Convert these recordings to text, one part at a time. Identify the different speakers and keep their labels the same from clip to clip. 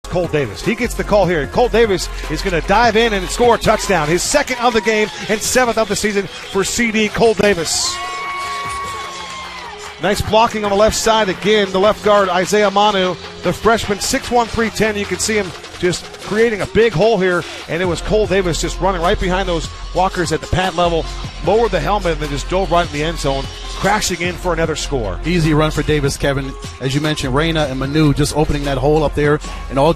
Speaker 1: Cole Davis. He gets the call here, and Cole Davis is going to dive in and score a touchdown. His second of the game and seventh of the season for CD Cole Davis. Nice blocking on the left side again. The left guard, Isaiah Manu, the freshman, 6'1", 310. You can see him just creating a big hole here, and it was Cole Davis just running right behind those blockers at the pad level, lowered the helmet, and then just dove right in the end zone, crashing in for another score.
Speaker 2: Easy run for Davis, Kevin. As you mentioned, Reyna and Manu just opening that hole up there, and all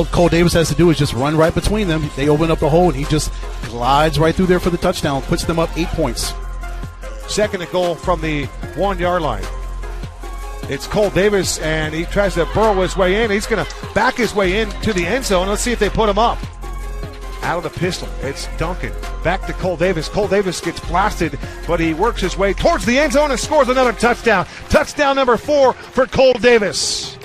Speaker 2: Cole Davis has to do is just run right between them. They open up the hole, and he just glides right through there for the touchdown, puts them up 8 points.
Speaker 1: Second and goal from the 1 yard line. It's Cole Davis, and he tries to burrow his way in. He's going to back his way into the end zone. Let's see if they put him up. Out of the pistol, it's Duncan. Back to Cole Davis. Cole Davis gets blasted, but he works his way towards the end zone and scores another touchdown. Touchdown number 4 for Cole Davis.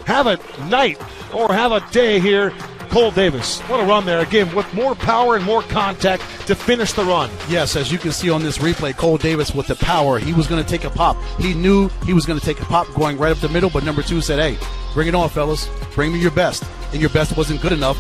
Speaker 1: Have a night or have a day here, Cole Davis. What a run there, again, with more power and more contact to finish the run.
Speaker 2: Yes, as you can see on this replay, Cole Davis with the power. He was going to take a pop. He knew he was going to take a pop going right up the middle, but number 2 said, hey, bring it on, fellas. Bring me your best. And your best wasn't good enough.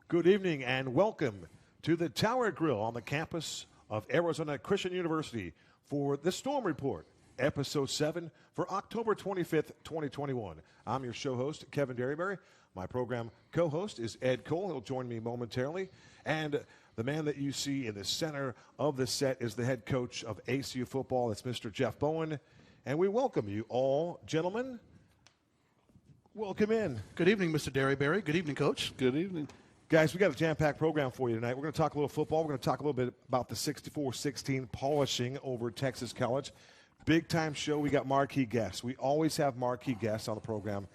Speaker 1: Good evening and welcome to the Tower Grill on the campus of Arizona Christian University for the Storm Report, Episode 7 for October 25th, 2021. I'm your show host, Kevin Derryberry. My program co-host is Ed Cole. He'll join me momentarily. And the man that you see in the center of the set is the head coach of ACU football. That's Mr. Jeff Bowen. And we welcome you all, gentlemen. Welcome in.
Speaker 2: Good evening, Mr. Derryberry. Good evening, Coach.
Speaker 3: Good evening.
Speaker 1: Guys, we got a jam-packed program for you tonight. We're going to talk a little football. We're going to talk a little bit about the 64-16 polishing over Texas College. Big-time show. We got marquee guests. We always have marquee guests on the program.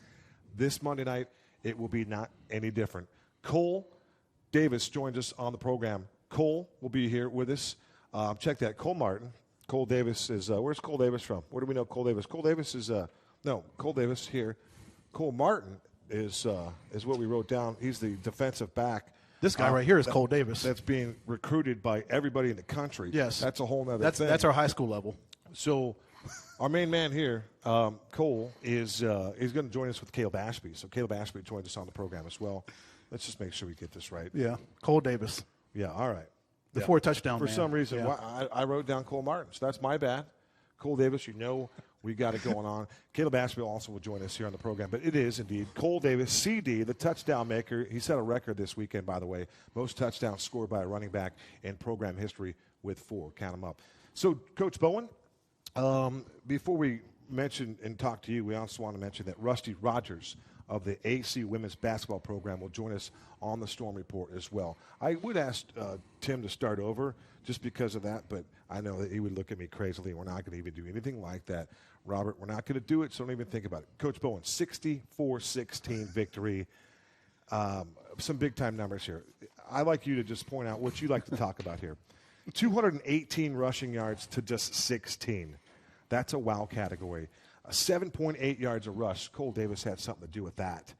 Speaker 1: This Monday night, it will be not any different. Cole Davis joins us on the program. Cole will be here with us. Check that. Cole Martin. Cole Davis is where's Cole Davis from? Where do we know Cole Davis? Cole Davis is Cole Davis here. Cole Martin is what we wrote down. He's the defensive back.
Speaker 2: This guy right here is Cole Davis.
Speaker 1: That's being recruited by everybody in the country.
Speaker 2: Yes.
Speaker 1: That's a whole other thing.
Speaker 2: That's our high school level.
Speaker 1: So our main man here, Cole, is going to join us with Caleb Ashby. So Caleb Ashby joins us on the program as well. Let's just make sure we get this right.
Speaker 2: Yeah, Cole Davis.
Speaker 1: Yeah, all right.
Speaker 2: The 4 touchdown
Speaker 1: For
Speaker 2: man.
Speaker 1: some reason,
Speaker 2: Yeah.
Speaker 1: I wrote down Cole Martin, so that's my bad. Cole Davis, we got it going on. Caleb Ashby also will join us here on the program. But it is indeed Cole Davis, CD, the touchdown maker. He set a record this weekend, by the way. Most touchdowns scored by a running back in program history with 4. Count them up. So, Coach Bowen, before we mention and talk to you, we also want to mention that Rusty Rogers of the ACU women's basketball program will join us on the Storm Report as well. I would ask Tim to start over just because of that, but I know that he would look at me crazily. We're not going to even do anything like that. Robert, we're not going to do it, so don't even think about it. Coach Bowen, 64-16 victory. Some big-time numbers here. I'd like you to just point out what you like to talk about here. 218 rushing yards to just 16. That's a wow category. 7.8 yards a rush. Cole Davis had something to do with that,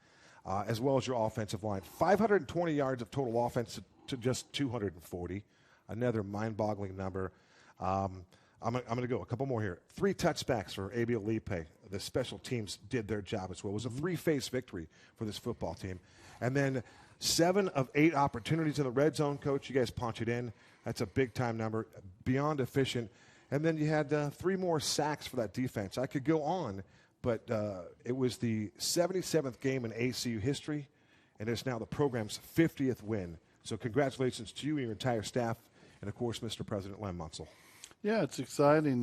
Speaker 1: as well as your offensive line. 520 yards of total offense to just 240. Another mind-boggling number. I'm going to go a couple more here. 3 touchbacks for Abiel Lipe. The special teams did their job as well. It was a 3-phase victory for this football team. And then 7 of 8 opportunities in the red zone, Coach. You guys punch it in. That's a big-time number, beyond efficient. And then you had 3 more sacks for that defense. I could go on, but it was the 77th game in ACU history, and it's now the program's 50th win. So congratulations to you and your entire staff, and, of course, Mr. President Len Munsell.
Speaker 3: Yeah, it's exciting.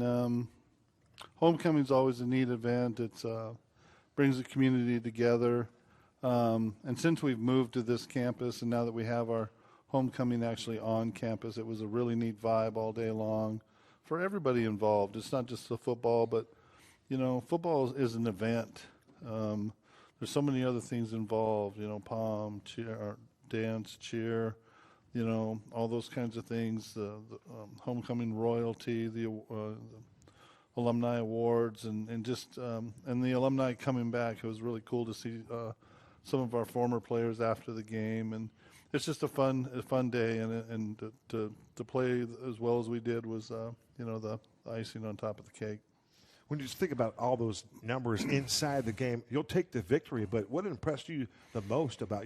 Speaker 3: Homecoming is always a neat event. It brings the community together. And since we've moved to this campus and now that we have our homecoming actually on campus, it was a really neat vibe all day long for everybody involved. It's not just the football, but, football is an event. There's so many other things involved, pom, cheer, dance, cheer, all those kinds of things, the homecoming royalty, the alumni awards, and just and the alumni coming back. It was really cool to see some of our former players after the game, and it's just a fun day, and to play as well as we did was the icing on top of the cake.
Speaker 1: when you just think about all those numbers inside the game, you'll take the victory. But what impressed you the most about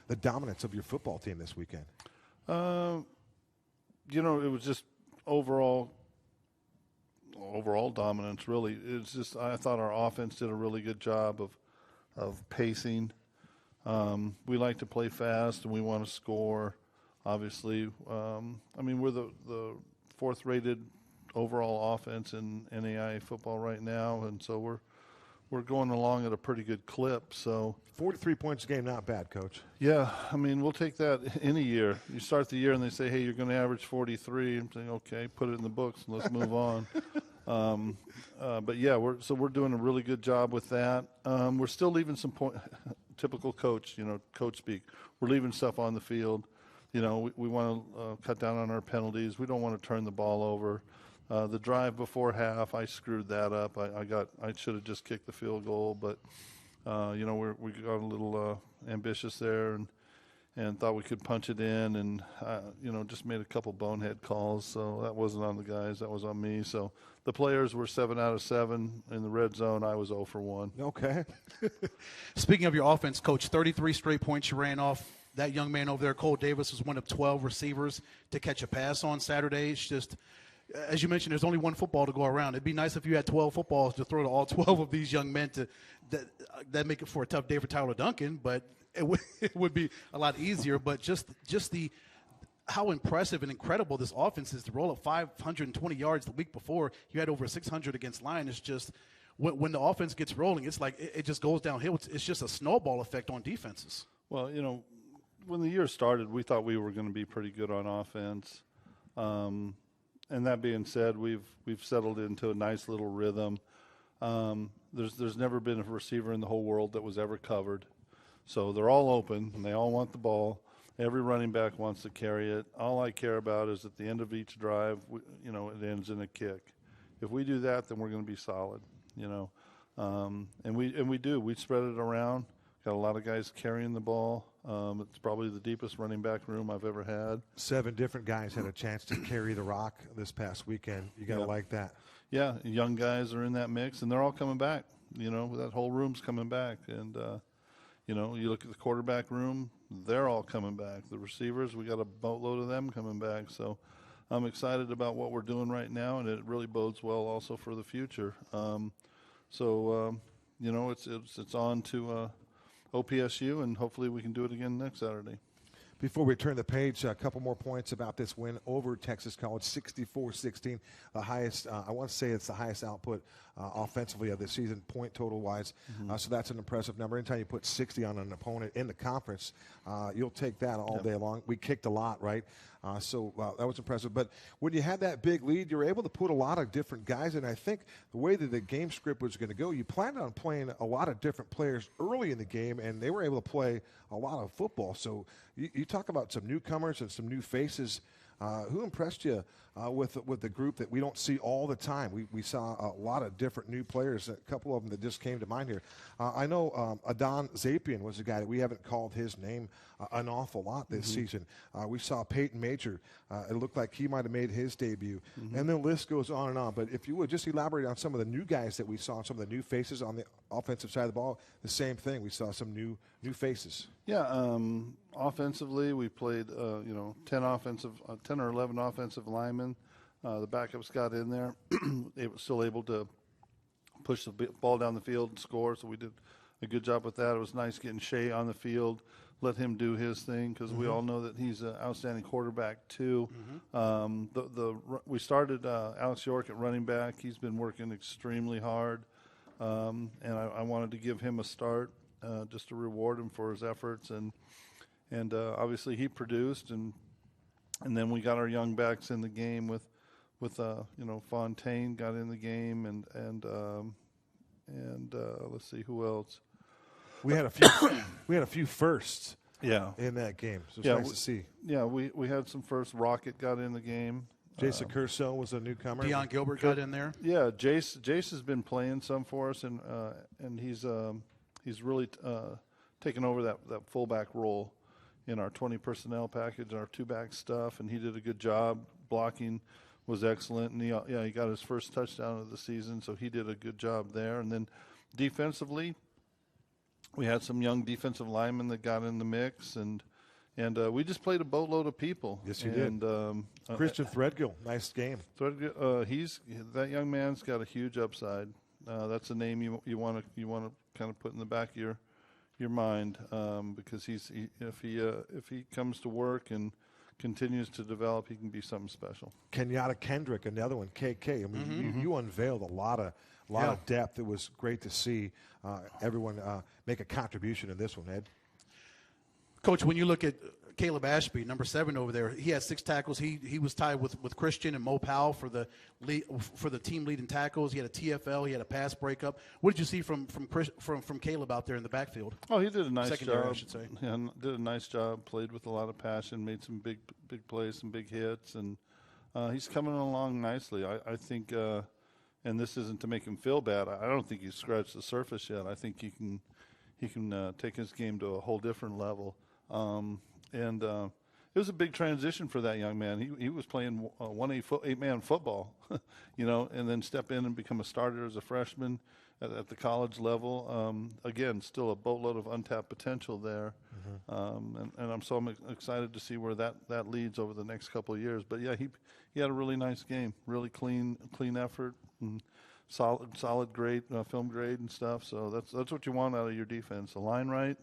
Speaker 1: the dominance of your football team this weekend?
Speaker 3: It was just overall dominance, really. It's just I thought our offense did a really good job of pacing. We like to play fast, and we want to score, obviously. We're the fourth-rated overall offense in NAIA football right now, and so we're going along at a pretty good clip. So
Speaker 1: 43 points a game, not bad, Coach.
Speaker 3: Yeah, we'll take that in a year. You start the year and they say, hey, you're going to average 43. I'm saying, okay, put it in the books and let's move on. But yeah, we're doing a really good job with that. We're still leaving some typical coach, coach speak. We're leaving stuff on the field. We want to cut down on our penalties. We don't want to turn the ball over. The drive before half, I screwed that up. I should have just kicked the field goal, but we got a little ambitious there and thought we could punch it in, and just made a couple bonehead calls. So that wasn't on the guys, that was on me. So the players were 7 out of 7 in the red zone. I was 0 for 1.
Speaker 1: Okay.
Speaker 2: Speaking of your offense, Coach, 33 straight points you ran off. That young man over there, Cole Davis, was one of 12 receivers to catch a pass on Saturday. It's just, as you mentioned, there's only one football to go around. It'd be nice if you had 12 footballs to throw to all 12 of these young men. That make it for a tough day for Tyler Duncan, but it would be a lot easier. But just how impressive and incredible this offense is to roll up 520 yards the week before. You had over 600 against Lyon. It's just when the offense gets rolling, it's like it just goes downhill. It's just a snowball effect on defenses.
Speaker 3: Well, when the year started, we thought we were going to be pretty good on offense. And that being said, we've settled into a nice little rhythm. There's never been a receiver in the whole world that was ever covered. So they're all open, and they all want the ball. Every running back wants to carry it. All I care about is at the end of each drive, it ends in a kick. If we do that, then we're going to be solid, And we do. We spread it around. Got a lot of guys carrying the ball. It's probably the deepest running back room I've ever had.
Speaker 1: 7 different guys had a chance to carry the rock this past weekend. You got to like that.
Speaker 3: Yeah, young guys are in that mix, and they're all coming back. That whole room's coming back. And, you look at the quarterback room, they're all coming back. The receivers, we got a boatload of them coming back. So I'm excited about what we're doing right now, and it really bodes well also for the future. It's on to OPSU, and hopefully we can do it again next Saturday.
Speaker 1: Before we turn the page, a couple more points about this win over Texas College, 64-16, the highest, I want to say it's the highest output offensively of the season, point total-wise. So that's an impressive number. Anytime you put 60 on an opponent in the conference, you'll take that all day long. We kicked a lot, right? So that was impressive. But when you had that big lead, you were able to put a lot of different guys in. I think the way that the game script was going to go, you planned on playing a lot of different players early in the game, and they were able to play a lot of football. So you talk about some newcomers and some new faces. Who impressed you with the group that we don't see all the time? We saw a lot of different new players, a couple of them that just came to mind here. I know Adon Zapian was a guy that we haven't called his name an awful lot this season. We saw Peyton Major. It looked like he might have made his debut. And the list goes on and on. But if you would just elaborate on some of the new guys that we saw, some of the new faces on the offensive side of the ball, the same thing. We saw some new faces.
Speaker 3: Yeah, offensively, we played 10 or 11 offensive linemen. The backups got in there. They were still able to push the ball down the field and score, so we did a good job with that. It was nice getting Shea on the field, let him do his thing, because we all know that he's an outstanding quarterback too. We started Alex York at running back. He's been working extremely hard, and I wanted to give him a start just to reward him for his efforts, and obviously he produced, and then we got our young backs in the game with Fontaine got in the game, and let's see who else.
Speaker 1: We had a few firsts.
Speaker 3: Yeah.
Speaker 1: In that game, so it's nice to see.
Speaker 3: Yeah, we had some first. Rocket got in the game.
Speaker 1: Jason Curso was a newcomer.
Speaker 2: Deion Gilbert got in there.
Speaker 3: Yeah, Jace has been playing some for us, and he's really taken over that fullback role in our 20 personnel package, our two-back stuff, and he did a good job blocking was excellent, and he got his first touchdown of the season, so he did a good job there. And then defensively, we had some young defensive linemen that got in the mix, and we just played a boatload of people.
Speaker 1: Yes, you did. Christian Threadgill, nice game.
Speaker 3: Threadgill, that young man's got a huge upside. That's a name you want to kind of put in the back of your mind, because if he comes to work and continues to develop, he can be something special.
Speaker 1: Kenyatta Kendrick, another one, KK. I mean, you unveiled a lot of depth. It was great to see everyone make a contribution in this one, Ed.
Speaker 2: Coach, when you look at Caleb Ashby, number 7 over there, he had 6 tackles. He was tied with Christian and Mo Powell for the team leading tackles. He had a TFL. He had a pass breakup. What did you see from Caleb out there in the backfield?
Speaker 3: Oh, he did a nice
Speaker 2: Secondary,
Speaker 3: job.
Speaker 2: I should say.
Speaker 3: Yeah, did a nice job. Played with a lot of passion. Made some big plays, some big hits, and he's coming along nicely. I think, and this isn't to make him feel bad. I don't think he's scratched the surface yet. I think he can take his game to a whole different level. And it was a big transition for that young man. He was playing 8-man football, and then step in and become a starter as a freshman at the college level. Again, still a boatload of untapped potential there. And I'm so excited to see where that leads over the next couple of years. But yeah, he had a really nice game, really clean effort, and solid grade, film grade and stuff. So that's what you want out of your defense: align right,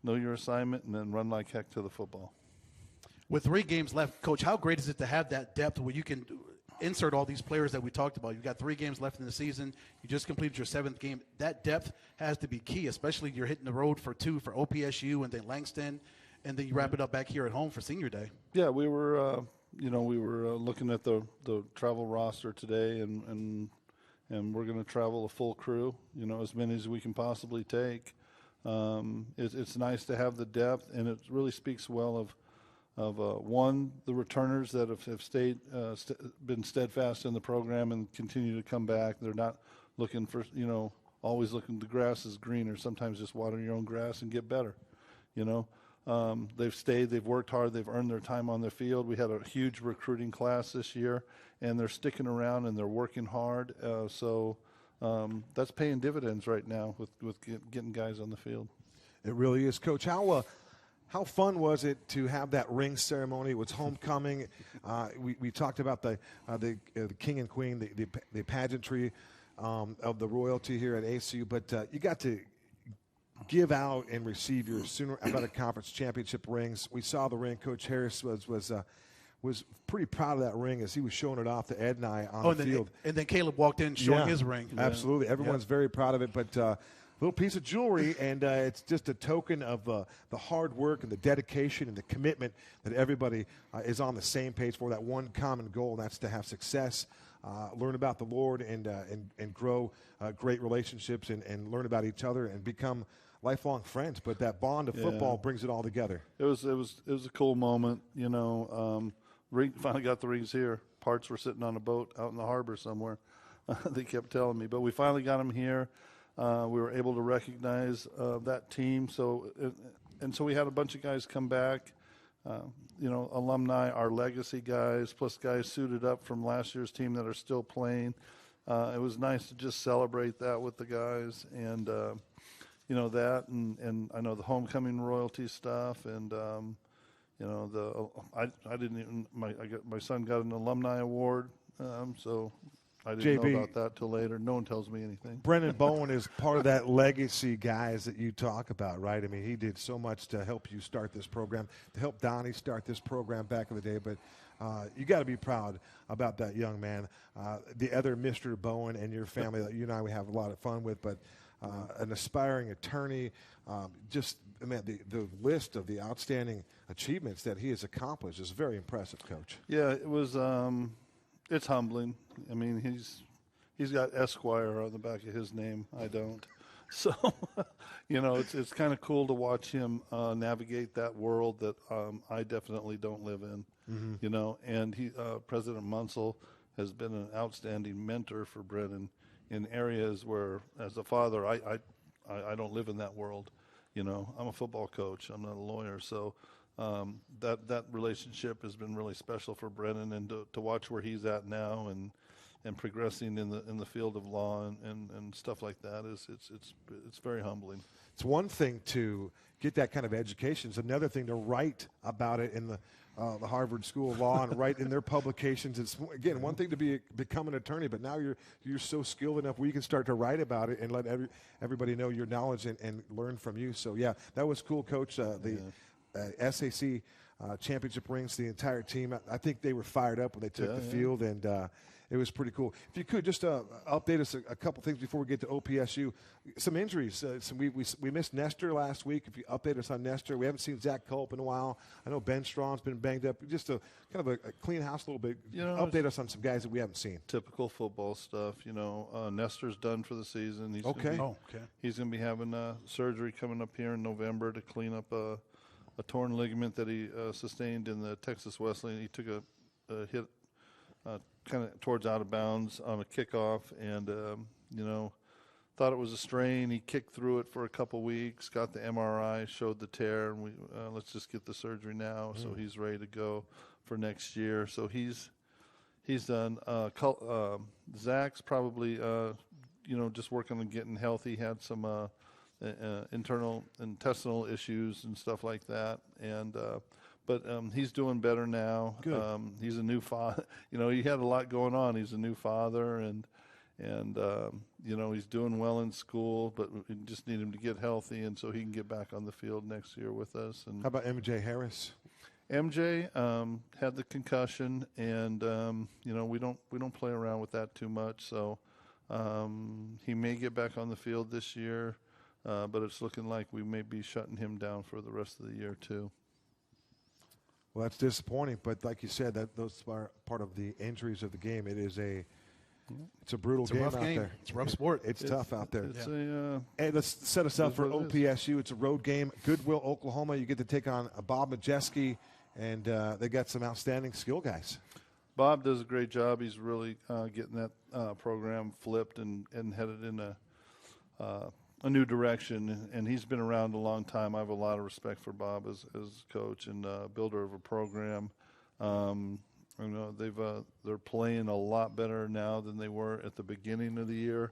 Speaker 3: know your assignment, and then run like heck to the football.
Speaker 2: With 3 games left, Coach, how great is it to have that depth where you can insert all these players that we talked about? You've got 3 games left in the season. You just completed your 7th game. That depth has to be key, especially you're hitting the road for 2 for OPSU and then Langston, and then you wrap it up back here at home for senior day.
Speaker 3: Yeah, we were looking at the travel roster today, and we're going to travel a full crew, as many as we can possibly take. It's nice to have the depth, and it really speaks well of one, the returners that have stayed, been steadfast in the program and continue to come back. They're not looking for, always looking, the grass is greener. Sometimes just water your own grass and get better, They've stayed, they've worked hard, they've earned their time on the field. We had a huge recruiting class this year, and they're sticking around and they're working hard. So that's paying dividends right now with getting guys on the field.
Speaker 1: It really is, Coach. How fun was it to have that ring ceremony? It was homecoming. We talked about the king and queen, the pageantry of the royalty here at ACU, but you got to give out and receive your Sooner Athletic Conference championship rings. We saw the ring. Coach Harris was pretty proud of that ring as he was showing it off to Ed and I on the field.
Speaker 2: And then Caleb walked in showing his ring.
Speaker 1: Absolutely. Everyone's very proud of it, but little piece of jewelry, and it's just a token of the hard work and the dedication and the commitment that everybody is on the same page for, that one common goal, and that's to have success, learn about the Lord, and grow great relationships and learn about each other and become lifelong friends. But that bond of football brings it all together.
Speaker 3: It was a cool moment, finally got the rings here. Parts were sitting on a boat out in the harbor somewhere. They kept telling me, but we finally got them here. We were able to recognize that team. So we had a bunch of guys come back, alumni, our legacy guys, plus guys suited up from last year's team that are still playing. It was nice to just celebrate that with the guys, and that, and I know the homecoming royalty stuff, and my son got an alumni award, so. I didn't know about that till later. No one tells me anything.
Speaker 1: Brendan Bowen is part of that legacy guys that you talk about, right? I mean, he did so much to help you start this program, to help Donnie start this program back in the day. But you got to be proud about that young man. The other Mr. Bowen and your family that you and I we have a lot of fun with, but an aspiring attorney, the list of the outstanding achievements that he has accomplished is very impressive, Coach.
Speaker 3: Yeah, it was. It's humbling. I mean, he's got Esquire on the back of his name. I don't. So, it's kind of cool to watch him navigate that world that I definitely don't live in. Mm-hmm. And President Munsell has been an outstanding mentor for Brennan in areas where, as a father, I don't live in that world. I'm a football coach. I'm not a lawyer. So that relationship has been really special for Brennan, and to watch where he's at now and progressing in the field of law and stuff like that it's very humbling.
Speaker 1: It's one thing to get that kind of education. It's another thing to write about it in the Harvard School of Law and write in their publications. It's, again, one thing to become an attorney, but now you're so skilled enough where you can start to write about it and let everybody know your knowledge and learn from you. So, yeah, that was cool, Coach. SAC championship rings, the entire team. I think they were fired up when they took the field, and it was pretty cool. If you could just update us a couple things before we get to OPSU. Some injuries. We missed Nestor last week. If you update us on Nestor, we haven't seen Zach Culp in a while. I know Ben Strong's been banged up. Just a kind of a clean house a little bit. Update us on some guys that we haven't seen.
Speaker 3: Typical football stuff. Nestor's done for the season. He's
Speaker 1: okay.
Speaker 3: He's going to be having surgery coming up here in November to clean up a torn ligament that he sustained in the Texas Wesleyan. He took a hit kind of towards out of bounds on a kickoff, and thought it was a strain. He kicked through it for a couple weeks, got the MRI, showed the tear, and we let's just get the surgery now. So he's ready to go for next year. So he's done. Zach's probably just working on getting healthy. Had some internal intestinal issues and stuff like that, and but he's doing better now.
Speaker 1: Good.
Speaker 3: He's a new father. He had a lot going on. He's a new father, and he's doing well in school, but we just need him to get healthy, and so he can get back on the field next year with us. And
Speaker 1: how about MJ Harris?
Speaker 3: MJ had the concussion, and we don't play around with that too much. So he may get back on the field this year, but it's looking like we may be shutting him down for the rest of the year too.
Speaker 1: Well, that's disappointing, but like you said, those are part of the injuries of the game. It's a brutal game out there.
Speaker 2: It's a rough sport.
Speaker 1: It's tough out there.
Speaker 3: Hey,
Speaker 1: let's set us up for OPSU. It's a road game. Goodwill, Oklahoma. You get to take on Bob Majeski, and they got some outstanding skill guys.
Speaker 3: Bob does a great job. He's really getting that program flipped and headed in a new direction, and he's been around a long time. I have a lot of respect for Bob as coach and builder of a program. They're playing a lot better now than they were at the beginning of the year.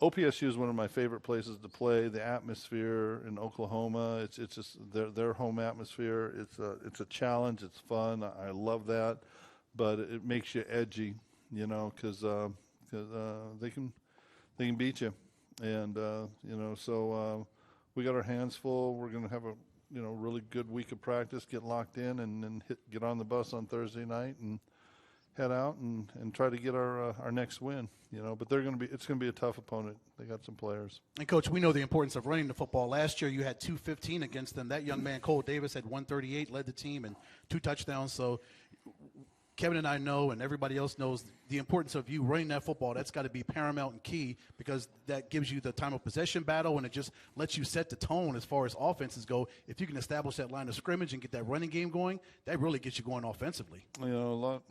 Speaker 3: OPSU is one of my favorite places to play. The atmosphere in Oklahoma, it's just their home atmosphere. It's a challenge. It's fun. I love that, but it makes you edgy, because they can beat you, and so we got our hands full. We're going to have a really good week of practice, get locked in, and then get on the bus on Thursday night and head out and try to get our next win. But it's going to be a tough opponent. They got some players.
Speaker 2: And Coach, we know the importance of running the football. Last year you had 215 against them. That young man Cole Davis had 138, led the team, and 2 touchdowns. So Kevin and I know, and everybody else knows, the importance of you running that football. That's got to be paramount and key, because that gives you the time of possession battle, and it just lets you set the tone as far as offenses go. If you can establish that line of scrimmage and get that running game going, that really gets you going offensively.
Speaker 3: A lot.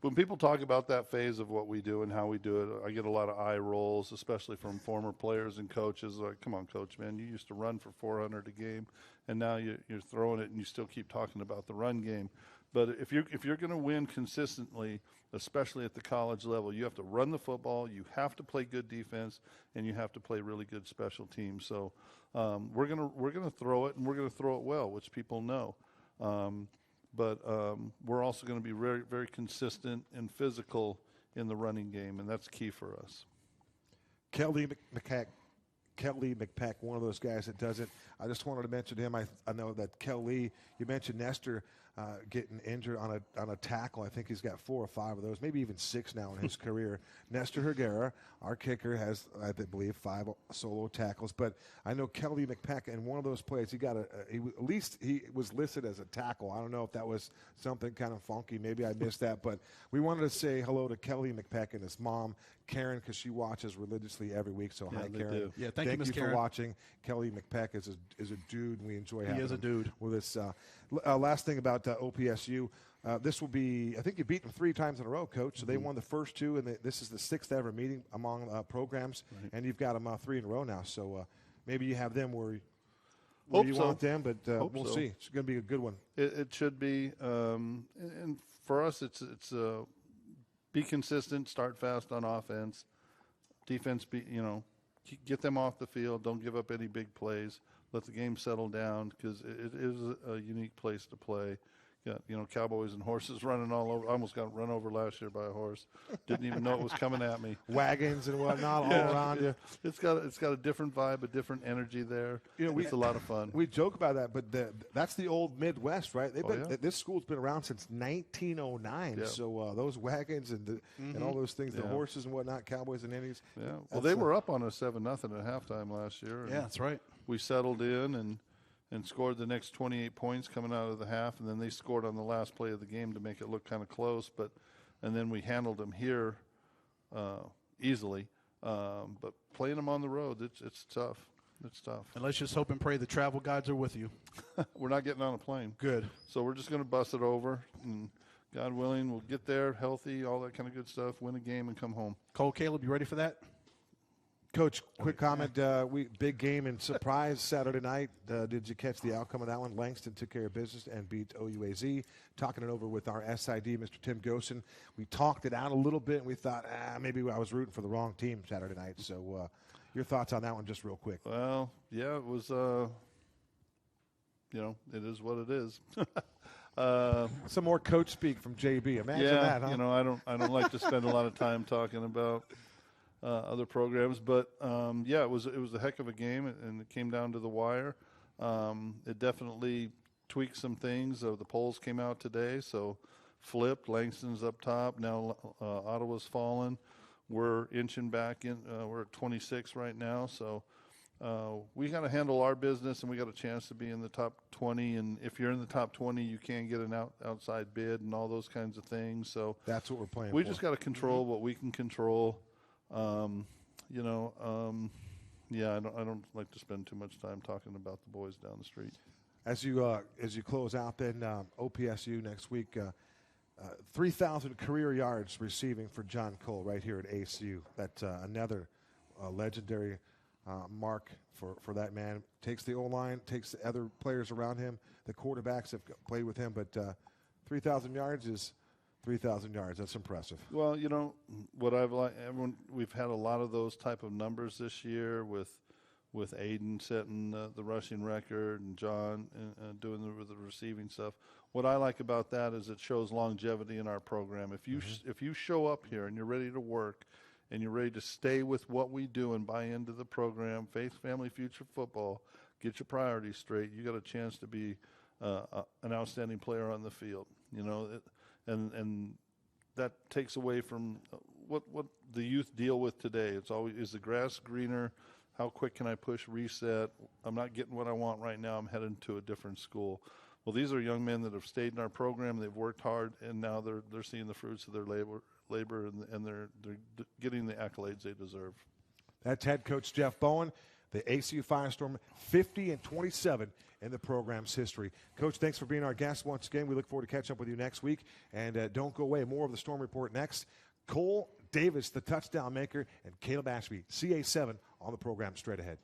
Speaker 3: When people talk about that phase of what we do and how we do it, I get a lot of eye rolls, especially from former players and coaches. Like, come on, Coach, man, you used to run for 400 a game, and now you're throwing it, and you still keep talking about the run game. But if you're going to win consistently, especially at the college level, you have to run the football, you have to play good defense, and you have to play really good special teams. So we're gonna throw it, and we're going to throw it well, which people know. But we're also going to be very, very consistent and physical in the running game, and that's key for us.
Speaker 1: Kelly McPack, one of those guys that does it. I just wanted to mention him. I know that Kelly, you mentioned Nestor getting injured on a tackle. I think he's got 4 or 5 of those, maybe even 6 now in his career. Nestor Herrera, our kicker, has, I believe, 5 solo tackles. But I know Kelly McPack, in one of those plays, at least he was listed as a tackle. I don't know if that was something kind of funky. Maybe I missed that. But we wanted to say hello to Kelly McPack and his mom, Karen, because she watches religiously every week. So hi, Karen.
Speaker 3: Do.
Speaker 2: Yeah, thank you, Miss Karen,
Speaker 1: for watching. Kelly McPack is a dude, and we enjoy having him.
Speaker 2: He is a dude.
Speaker 1: With us. Last thing about OPSU, this will be, I think you beat them 3 times in a row, Coach. So they won the first 2, and this is the 6th ever meeting among programs, and you've got them 3 in a row now. So maybe you have them where where
Speaker 3: Hope
Speaker 1: you
Speaker 3: so.
Speaker 1: want them, but we'll
Speaker 3: so.
Speaker 1: see. It's going to be a good one.
Speaker 3: It should be, and for us, it's be consistent, start fast on offense, defense. Get them off the field. Don't give up any big plays. Let the game settle down because it is a unique place to play. Got cowboys and horses running all over. I almost got run over last year by a horse. Didn't even know it was coming at me.
Speaker 1: Wagons and whatnot all around you.
Speaker 3: It's got a different vibe, a different energy there. It's a lot of fun.
Speaker 1: We joke about that, but that's the old Midwest, right? This school's been around since 1909.
Speaker 3: Yeah.
Speaker 1: So those wagons and all those things, the horses and whatnot, cowboys and Indians.
Speaker 3: Yeah. Well, they were up on us 7-0 at halftime last year.
Speaker 2: Yeah, that's right.
Speaker 3: We settled in and scored the next 28 points coming out of the half, and then they scored on the last play of the game to make it look kind of close. And then we handled them here easily. But playing them on the road, it's tough. It's tough.
Speaker 2: And let's just hope and pray the travel guides are with you.
Speaker 3: We're not getting on a plane.
Speaker 2: Good.
Speaker 3: So we're just going to bust it over, and God willing, we'll get there healthy, all that kind of good stuff, win a game, and come home.
Speaker 2: Cole, Caleb, you ready for that?
Speaker 1: Coach, quick comment. Big game and surprise Saturday night. Did you catch the outcome of that one? Langston took care of business and beat OUAZ. Talking it over with our SID, Mr. Tim Gosen. We talked it out a little bit, and we thought, maybe I was rooting for the wrong team Saturday night. So your thoughts on that one just real quick.
Speaker 3: Well, yeah, it was, it is what it is.
Speaker 1: Some more coach speak from JB. Imagine that, huh?
Speaker 3: I don't like to spend a lot of time talking about other programs, but it was a heck of a game, and it came down to the wire. It definitely tweaked some things. The polls came out today, so flipped. Langston's up top now. Ottawa's fallen. We're inching back in. We're at 26 right now, so we got to handle our business, and we got a chance to be in the top 20. And if you're in the top 20, you can't get an outside bid and all those kinds of things. So
Speaker 1: that's what we're playing.
Speaker 3: We just got to control what we can control. I don't like to spend too much time talking about the boys down the street.
Speaker 1: As you close out, then OPSU next week, 3,000 career yards receiving for John Cole right here at ACU. That's another legendary mark for that man. Takes the O-line, takes the other players around him. The quarterbacks have played with him, but 3,000 yards is 3,000 yards. That's impressive.
Speaker 3: Well, what I've liked, we've had a lot of those type of numbers this year with Aiden setting the rushing record and John doing the receiving stuff. What I like about that is it shows longevity in our program. If you show up here and you're ready to work and you're ready to stay with what we do and buy into the program, Faith, Family, Future Football, get your priorities straight, you got a chance to be an outstanding player on the field. And that takes away from what the youth deal with today. It's always, is the grass greener? How quick can I push reset? I'm not getting what I want right now. I'm heading to a different school. Well, these are young men that have stayed in our program. They've worked hard, and now they're seeing the fruits of their labor, and they're getting the accolades they deserve.
Speaker 1: That's head coach Jeff Bowen. The ACU Firestorm 50-27 in the program's history. Coach, thanks for being our guest once again. We look forward to catching up with you next week. And don't go away. More of the Storm Report next. Cole Davis, the touchdown maker, and Caleb Ashby, CA7 on the program straight ahead.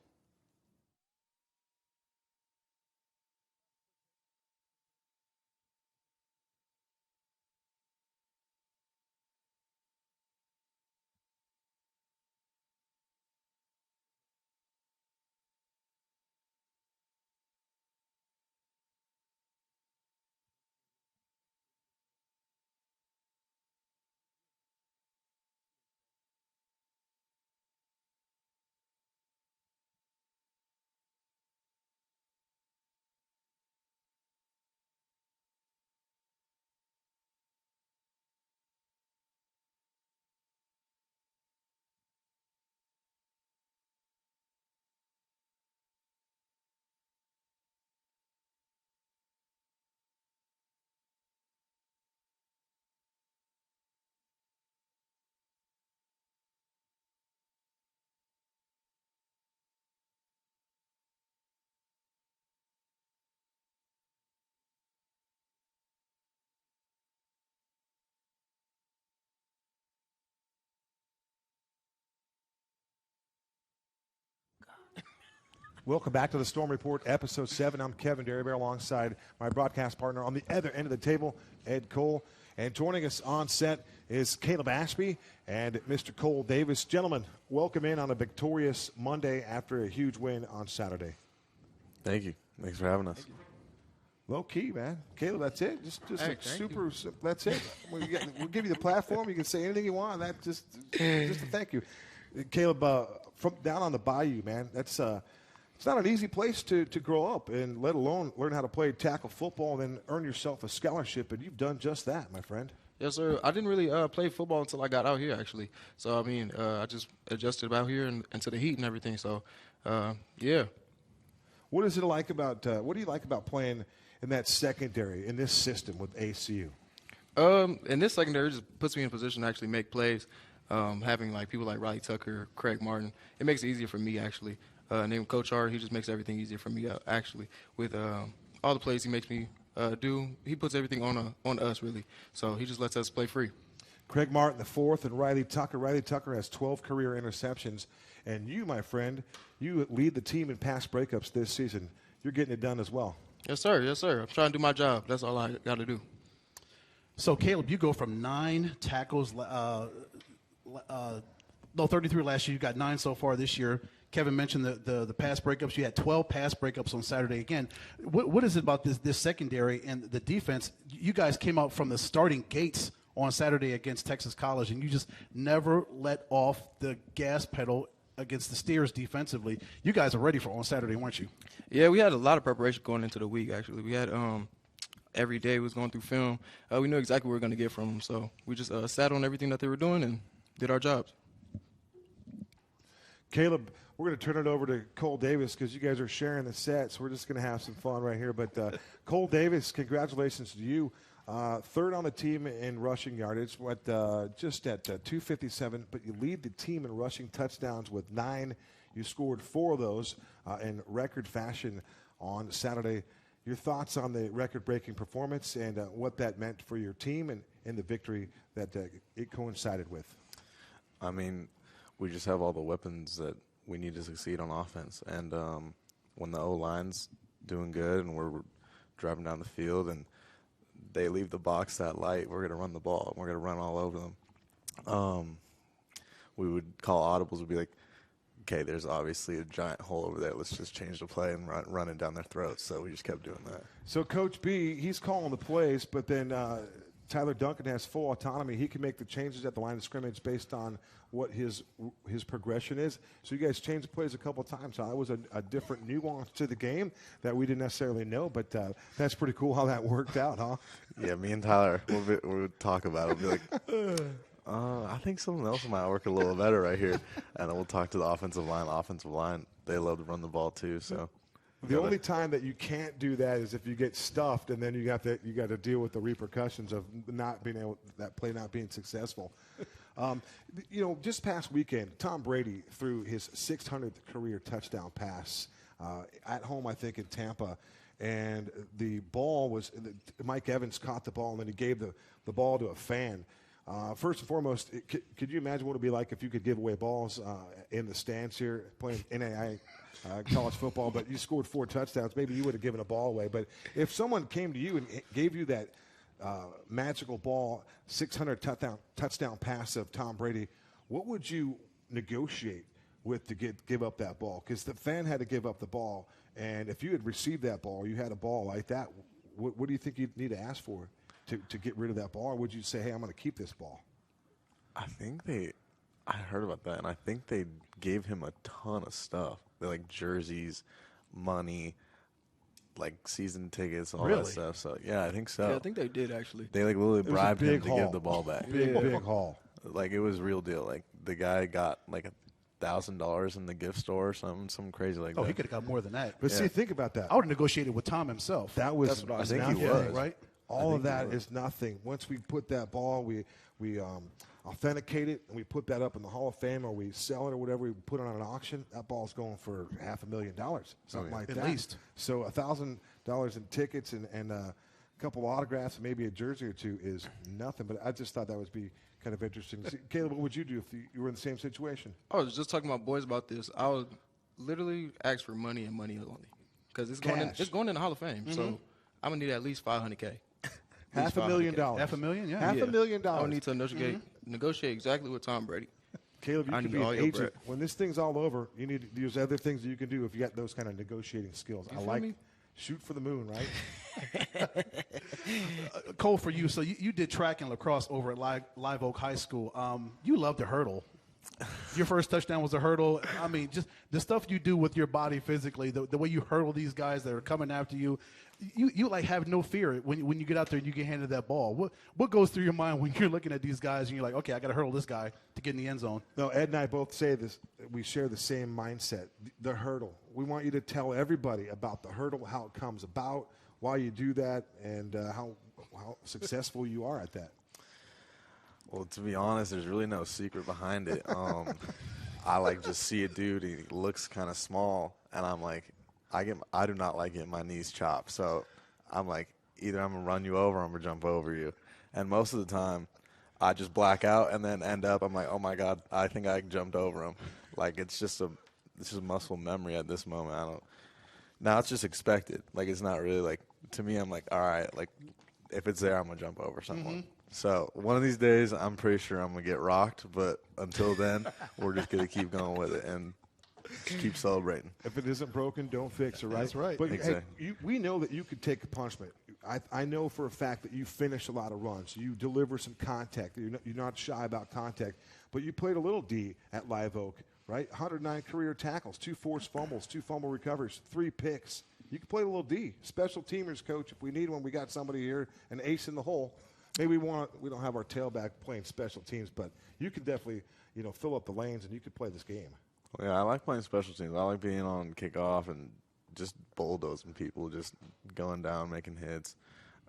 Speaker 1: Welcome back to the Storm Report, Episode 7. I'm Kevin Derryberry alongside my broadcast partner on the other end of the table, Ed Cole. And joining us on set is Caleb Ashby and Mr. Cole Davis. Gentlemen, welcome in on a victorious Monday after a huge win on Saturday.
Speaker 4: Thank you. Thanks for having us.
Speaker 1: Low key, man. Caleb, that's it. Just
Speaker 5: Hey,
Speaker 1: super. That's it. We'll give you the platform. You can say anything you want. That just a thank you, Caleb. From down on the bayou, man. That's it's not an easy place to grow up, and let alone learn how to play tackle football, and then earn yourself a scholarship. And you've done just that, my friend.
Speaker 5: Yes, sir. I didn't really play football until I got out here, actually. So, I mean, I just adjusted out here and to the heat and everything. So, yeah.
Speaker 1: What is it like about? What do you like about playing in that secondary in this system with ACU?
Speaker 5: And this secondary just puts me in a position to actually make plays. Having like people like Riley Tucker, Craig Martin, it makes it easier for me actually. Named Coach R, he just makes everything easier for me actually. With all the plays he makes me do, he puts everything on us really. So he just lets us play free.
Speaker 1: Craig Martin, the fourth, and Riley Tucker. Riley Tucker has 12 career interceptions. And you, my friend, you lead the team in pass breakups this season. You're getting it done as well.
Speaker 5: Yes, sir. Yes, sir. I'm trying to do my job. That's all I got to do.
Speaker 2: So, Caleb, you go from 9 tackles, 33 last year. You got 9 so far this year. Kevin mentioned the pass breakups. You had 12 pass breakups on Saturday. Again, what is it about this secondary and the defense? You guys came out from the starting gates on Saturday against Texas College, and you just never let off the gas pedal against the Steers defensively. You guys are ready for on Saturday, weren't you?
Speaker 5: Yeah, we had a lot of preparation going into the week, actually. We had every day we was going through film. We knew exactly what we were going to get from them, so we just sat on everything that they were doing and did our jobs.
Speaker 1: Caleb, we're going to turn it over to Cole Davis because you guys are sharing the set, so we're just going to have some fun right here. But Cole Davis, congratulations to you. Third on the team in rushing yardage, just at 257, but you lead the team in rushing touchdowns with 9. You scored 4 of those in record fashion on Saturday. Your thoughts on the record-breaking performance and what that meant for your team and the victory that it coincided with?
Speaker 4: I mean, we just have all the weapons that we need to succeed on offense. And when the O-line's doing good and we're driving down the field and they leave the box that light, we're going to run the ball. We're going to run all over them. We would call audibles. We'd be like, okay, there's obviously a giant hole over there. Let's just change the play and run it down their throats. So we just kept doing that.
Speaker 1: So Coach B, he's calling the plays, but then Tyler Duncan has full autonomy. He can make the changes at the line of scrimmage based on what his progression is. So you guys changed the plays a couple of times. That was a different nuance to the game that we didn't necessarily know, but that's pretty cool how that worked out, huh?
Speaker 4: Yeah, me and Tyler, we'll talk about it. We'll be like, I think something else might work a little better right here. And then we'll talk to the offensive line. Offensive line, they love to run the ball too. So
Speaker 1: the only time that you can't do that is if you get stuffed, and then you got to deal with the repercussions of not being able, that play not being successful. Just past weekend, Tom Brady threw his 600th career touchdown pass at home, I think, in Tampa. And the ball was Mike Evans caught the ball, and then he gave the ball to a fan. First and foremost, could you imagine what it would be like if you could give away balls in the stands here playing NAIA college football, but you scored 4 touchdowns? Maybe you would have given a ball away. But if someone came to you and gave you that magical ball, 600 touchdown pass of Tom Brady, what would you negotiate with to give up that ball? Because the fan had to give up the ball, and if you had received that ball, you had a ball like that, what do you think you'd need to ask for to get rid of that ball? Or would you say, hey, I'm going to keep this ball?
Speaker 4: I heard about that, and I think they gave him a ton of stuff. They like jerseys, money, like season tickets, all that stuff. So yeah, I think so.
Speaker 5: Yeah, I think they did actually.
Speaker 4: They like literally bribed him to
Speaker 1: haul.
Speaker 4: give the ball back.
Speaker 1: Big haul.
Speaker 4: Like it was real deal. Like the guy got like $1,000 in the gift store or something crazy like that.
Speaker 2: Oh, he could have got more than that.
Speaker 1: But see, think about that.
Speaker 2: I would have negotiated with Tom himself.
Speaker 1: That was,
Speaker 4: That's what I think
Speaker 1: nothing,
Speaker 4: he was.
Speaker 2: Right?
Speaker 1: All of that is nothing. Once we put that ball, we authenticate it, and we put that up in the Hall of Fame, or we sell it or whatever, we put it on an auction, that ball's going for $500,000, something like that.
Speaker 2: At least.
Speaker 1: So $1,000 in tickets and a couple of autographs and maybe a jersey or two is nothing. But I just thought that would be kind of interesting. See, Caleb, what would you do if you were in the same situation?
Speaker 5: I was just talking to my boys about this. I literally ask for money and money only, because it's
Speaker 1: Cash.
Speaker 5: going in the Hall of Fame. So I'm gonna need at least $500K.
Speaker 1: $500,000.
Speaker 2: $500,000, yeah.
Speaker 1: $500,000.
Speaker 5: I would need to negotiate exactly with Tom Brady.
Speaker 1: Caleb, you
Speaker 5: I
Speaker 1: can
Speaker 5: need
Speaker 1: be
Speaker 5: all
Speaker 1: an
Speaker 5: your
Speaker 1: agent.
Speaker 5: bread.
Speaker 1: When this thing's all over, you need to use other things that you can do if you got those kind of negotiating skills.
Speaker 5: You
Speaker 1: I
Speaker 5: feel
Speaker 1: like
Speaker 5: me?
Speaker 1: shoot for the moon, right?
Speaker 2: Cole, for you, so you did track and lacrosse over at Live Oak High School. You love to hurdle. Your first touchdown was a hurdle. I mean, just the stuff you do with your body physically, the way you hurdle these guys that are coming after you, you like have no fear when you get out there and you get handed that ball. What goes through your mind when you're looking at these guys and you're like, okay, I got to hurdle this guy to get in the end zone?
Speaker 1: No, Ed and I both say this. We share the same mindset, the hurdle. We want you to tell everybody about the hurdle, how it comes about, why you do that, and how successful you are at that.
Speaker 4: Well, to be honest, there's really no secret behind it. I like just see a dude, he looks kind of small, and I'm like, I do not like getting my knees chopped. So I'm like, either I'm gonna run you over or I'm gonna jump over you. And most of the time, I just black out and then end up, I'm like, oh my God, I think I jumped over him. Like it's just muscle memory at this moment. Now it's just expected. Like it's not really like, to me, I'm like, all right, like if it's there, I'm gonna jump over someone.
Speaker 2: Mm-hmm.
Speaker 4: So one of these days, I'm pretty sure I'm gonna get rocked. But until then, we're just gonna keep going with it and just keep celebrating.
Speaker 1: If it isn't broken, don't fix it, right?
Speaker 2: That's right.
Speaker 1: But
Speaker 4: Exactly.
Speaker 1: hey, we know that you could take a punishment. I know for a fact that you finish a lot of runs. You deliver some contact. You're not shy about contact. But you played a little D at Live Oak, right? 109 career tackles, 2 forced fumbles, 2 fumble recoveries, 3 picks. You can play a little D. Special teamers, coach. If we need one, we got somebody here, an ace in the hole. Maybe we don't have our tailback playing special teams, but you could definitely, fill up the lanes and you could play this game.
Speaker 4: Well, yeah, I like playing special teams. I like being on kickoff and just bulldozing people, just going down, making hits.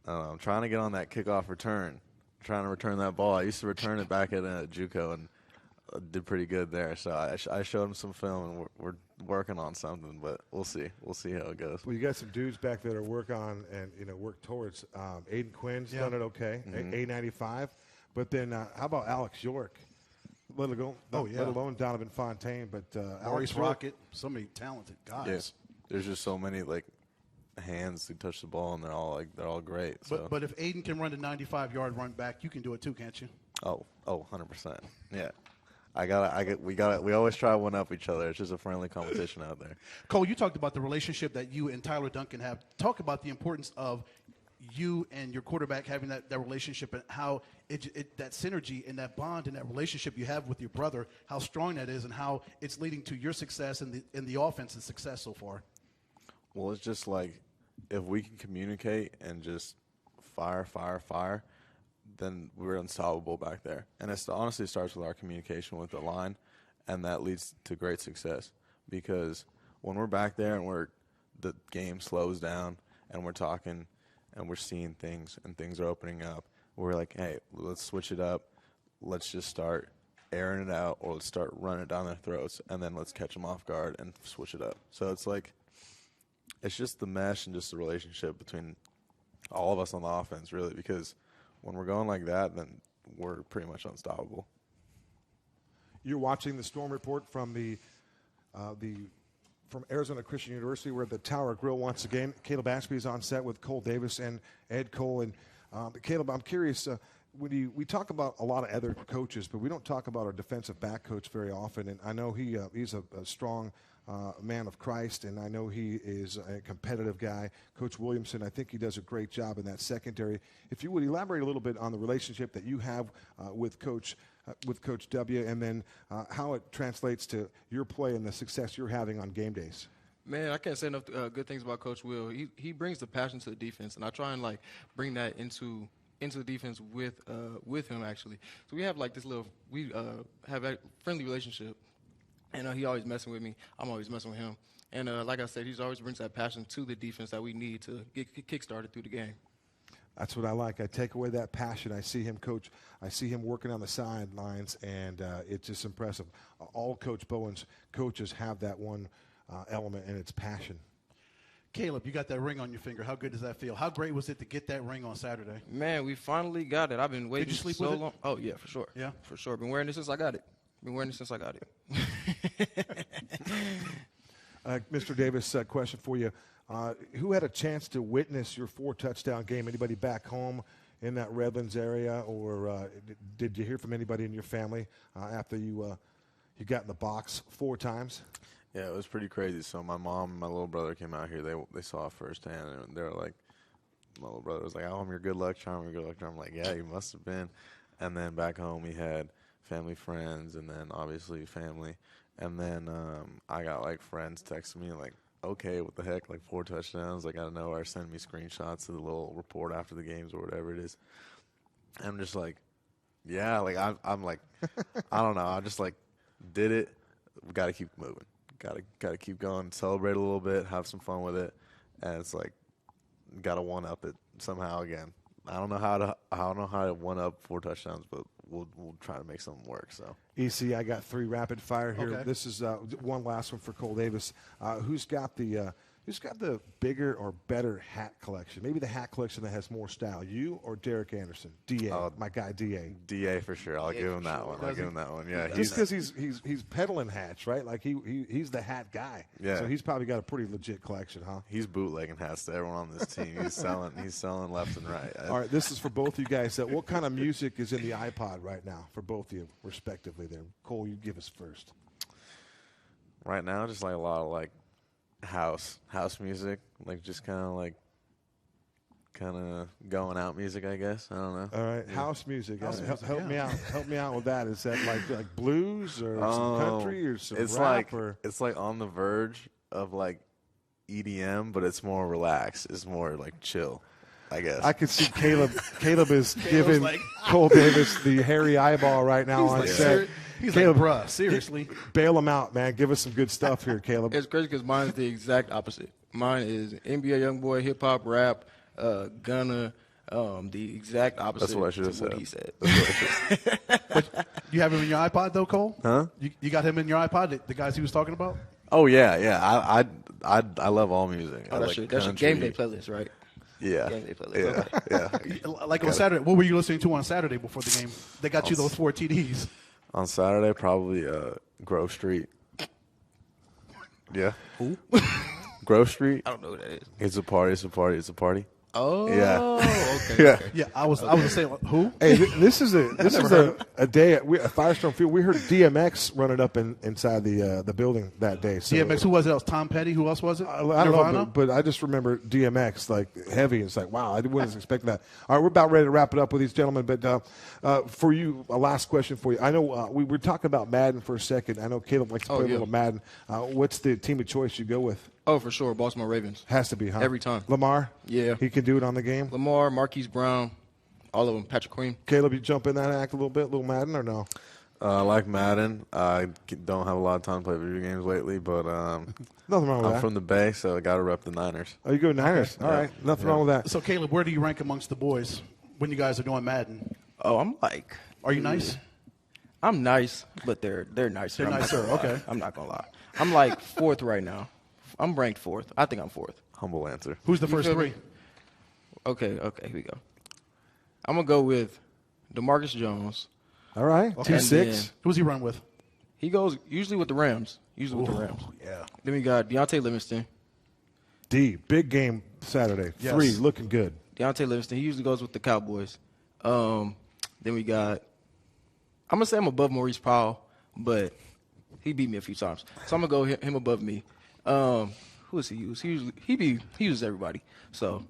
Speaker 4: Trying to get on that kickoff return, trying to return that ball. I used to return it back at JUCO and did pretty good there. So I showed him some film, and we're working on something, but we'll see. We'll see how it goes.
Speaker 1: Well, you got some dudes back there to work on and work towards. Aiden Quinn's done it okay, A95. But then how about Alex York? Let alone Donovan Fontaine, but
Speaker 2: Maurice
Speaker 1: Alex York.
Speaker 2: Rocket, so many talented guys.
Speaker 4: Yes, there's just so many like hands to touch the ball, and they're all great. So.
Speaker 2: But if Aiden can run the 95-yard run back, you can do it too, can't you?
Speaker 4: Oh, 100%. Yeah. We always try one up each other. It's just a friendly competition out there.
Speaker 2: Cole, you talked about the relationship that you and Tyler Duncan have. Talk about the importance of you and your quarterback having that relationship and how that synergy and that bond and that relationship you have with your brother, how strong that is and how it's leading to your success and the offense's success so far.
Speaker 4: Well, it's just like if we can communicate and just fire, then we're unstoppable back there. And it honestly starts with our communication with the line, and that leads to great success. Because when we're back there and the game slows down and we're talking and we're seeing things and things are opening up, we're like, hey, let's switch it up. Let's just start airing it out, or let's start running it down their throats, and then let's catch them off guard and switch it up. So it's like it's just the mesh and just the relationship between all of us on the offense, really, because when we're going like that, then we're pretty much unstoppable.
Speaker 1: You're watching the Storm Report from from Arizona Christian University. We're at the Tower Grill once again. Caleb Ashby is on set with Cole Davis and Ed Cole. And Caleb, I'm curious, we talk about a lot of other coaches, but we don't talk about our defensive back coach very often. And I know he's a strong man of Christ, and I know he is a competitive guy. Coach Williamson, I think he does a great job in that secondary. If you would elaborate a little bit on the relationship that you have with Coach W, and then how it translates to your play and the success you're having on game days.
Speaker 5: Man, I can't say enough good things about Coach Will. He brings the passion to the defense, and I try and bring that into the defense with him actually. So we have have a friendly relationship. And he always messing with me. I'm always messing with him. And like I said, he always brings that passion to the defense that we need to get kick-started through the game.
Speaker 1: That's what I like. I take away that passion. I see him coach. I see him working on the sidelines, and it's just impressive. All Coach Bowen's coaches have that one element, and it's passion.
Speaker 2: Caleb, you got that ring on your finger. How good does that feel? How great was it to get that ring on Saturday?
Speaker 5: Man, we finally got it. I've been waiting
Speaker 2: Did you sleep
Speaker 5: so
Speaker 2: with it?
Speaker 5: long. Oh, yeah, for sure.
Speaker 2: Yeah?
Speaker 5: For sure. Been wearing it since I got it.
Speaker 1: Mr. Davis, question for you. Who had a chance to witness your 4-touchdown game? Anybody back home in that Redlands area, or did you hear from anybody in your family after you got in the box 4 times?
Speaker 4: Yeah, it was pretty crazy. So my mom and my little brother came out here. They saw it firsthand, and they were like, my little brother was like, "Oh, I'm your good luck charm, your good luck charm." I'm like, "Yeah, you must have been." And then back home, we had family, friends, and then obviously family. And then I got like friends texting me like, "Okay, what the heck? Like 4 touchdowns? Like out of nowhere, send me screenshots of the little report after the games or whatever it is." And I'm just like, yeah, like I'm like, I don't know. I just like did it. We got to keep moving. Got to keep going. Celebrate a little bit. Have some fun with it. And it's like, got to one up it somehow again. I don't know how to one up 4 touchdowns, but we'll try to make something work. So
Speaker 1: EC, I got 3 rapid fire here.
Speaker 2: Okay.
Speaker 1: This is one last one for Cole Davis. Who's got the bigger or better hat collection? Maybe the hat collection that has more style. You or Derek Anderson? DA, my guy DA.
Speaker 4: DA for sure. I'll give him that one. I'll give him that one. Yeah,
Speaker 1: Just because he's peddling hats, right? Like he's the hat guy.
Speaker 4: Yeah.
Speaker 1: So he's probably got a pretty legit collection, huh?
Speaker 4: he's bootlegging hats to everyone on this team. He's selling left and right.
Speaker 1: All right, this is for both you guys. What kind of music is in the iPod right now for both of you, respectively? There, Cole, you give us first.
Speaker 4: Right now, just like a lot of like house music, like just kind of going out music, I guess. I don't know.
Speaker 1: All right, house music.
Speaker 2: House music,
Speaker 1: Help me out. Help me out with that. Is that like blues or some country or some
Speaker 4: it's
Speaker 1: rap?
Speaker 4: It's like on the verge of like EDM, but it's more relaxed. It's more like chill, I guess.
Speaker 1: I can see Caleb. Caleb is giving
Speaker 2: like-
Speaker 1: Cole Davis the hairy eyeball right now on set.
Speaker 2: He's
Speaker 1: Caleb,
Speaker 2: like, bruh, seriously.
Speaker 1: Bail him out, man. Give us some good stuff here, Caleb.
Speaker 5: It's crazy because mine is the exact opposite. Mine is NBA YoungBoy, hip hop, rap, Gunna, the exact opposite.
Speaker 4: That's what I should have
Speaker 5: to what
Speaker 4: said.
Speaker 5: he said.
Speaker 2: You have him in your iPod, though, Cole?
Speaker 4: Huh?
Speaker 2: You got him in your iPod, the guys he was talking about?
Speaker 4: Oh yeah. I love all music. I
Speaker 5: That's
Speaker 4: like
Speaker 5: your game day
Speaker 4: country.
Speaker 5: playlist, right?
Speaker 4: Yeah.
Speaker 5: Game day playlist.
Speaker 4: Yeah.
Speaker 2: Like on Saturday, what were you listening to on Saturday before the game? They got you those 4 TDs.
Speaker 4: On Saturday, probably Grove Street. Yeah.
Speaker 5: Who?
Speaker 4: Grove Street.
Speaker 5: I don't know who that is.
Speaker 4: It's a party. It's a party. It's a party.
Speaker 5: Oh,
Speaker 4: Yeah.
Speaker 5: okay.
Speaker 4: Yeah.
Speaker 5: Okay.
Speaker 2: Yeah, I was gonna say who?
Speaker 1: Hey, this is a day at Firestorm Field. We heard DMX running up inside the building that day. So,
Speaker 2: DMX. Who was it? That was Tom Petty. Who else was it?
Speaker 1: I don't know, but I just remember DMX like heavy. It's like, wow, I wasn't expecting that. All right, we're about ready to wrap it up with these gentlemen. But for you, a last question for you. I know we were talking about Madden for a second. I know Caleb likes to play a little Madden. What's the team of choice you go with?
Speaker 5: Oh, for sure. Baltimore Ravens.
Speaker 1: Has to be, huh?
Speaker 5: Every time.
Speaker 1: Lamar?
Speaker 5: Yeah.
Speaker 1: He can do it on the game?
Speaker 5: Lamar, Marquise Brown, all of them. Patrick Queen.
Speaker 1: Caleb, you jump in that act a little bit, little Madden, or no?
Speaker 4: I like Madden. I don't have a lot of time to play video games lately, but
Speaker 1: Nothing wrong with
Speaker 4: I'm
Speaker 1: that.
Speaker 4: from the Bay, so I got to rep the Niners.
Speaker 1: Oh, you go Niners. All right. Nothing wrong with that.
Speaker 2: So Caleb, where do you rank amongst the boys when you guys are doing Madden?
Speaker 5: Oh, I'm like.
Speaker 2: Are you nice?
Speaker 5: I'm nice, but they're nicer.
Speaker 2: They're
Speaker 5: I'm not
Speaker 2: nicer,
Speaker 5: gonna lie.
Speaker 2: okay.
Speaker 5: I'm not gonna lie. I'm like 4th right now. I'm ranked 4th. I think I'm 4th.
Speaker 4: Humble answer.
Speaker 2: Who's the first
Speaker 5: feel
Speaker 2: 3?
Speaker 5: me? Okay, here we go. I'm gonna go with DeMarcus Jones.
Speaker 1: All right.
Speaker 5: And
Speaker 1: 2-6.
Speaker 5: then
Speaker 2: Who's he run with?
Speaker 5: He goes usually with the Rams.
Speaker 2: Yeah.
Speaker 5: Then we got Deontay Livingston.
Speaker 1: D. Big game Saturday.
Speaker 2: Yes.
Speaker 1: 3. Looking good.
Speaker 5: Deontay Livingston. He usually goes with the Cowboys. Then we got. I'm gonna say I'm above Maurice Powell, but he beat me a few times, so I'm gonna go him above me. Who does he use? He uses everybody. So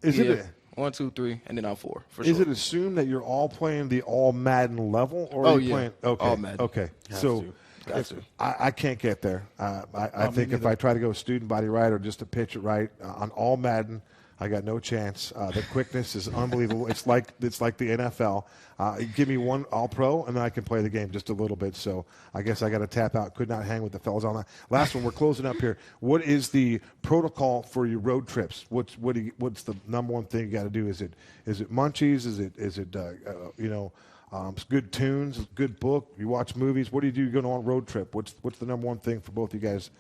Speaker 1: Is it
Speaker 5: 1, 2, 3, and then I'm 4 for
Speaker 1: Is
Speaker 5: sure.
Speaker 1: it assumed that you're all playing the all Madden level, or
Speaker 5: Oh,
Speaker 1: are you
Speaker 5: yeah.
Speaker 1: playing? Okay,
Speaker 5: All Madden.
Speaker 1: okay. So
Speaker 5: Got to.
Speaker 1: I can't get there. I think if I try to go student body right or just to pitch it right on all Madden, I got no chance. The quickness is unbelievable. It's like the NFL. Give me one All Pro, and then I can play the game just a little bit. So I guess I got to tap out. Could not hang with the fellas on that. Last one. We're closing up here. What is the protocol for your road trips? What's the number one thing you got to do? Is it munchies? Is it good tunes? Good book? You watch movies? What do you do? You go on a road trip? What's the number one thing for both you guys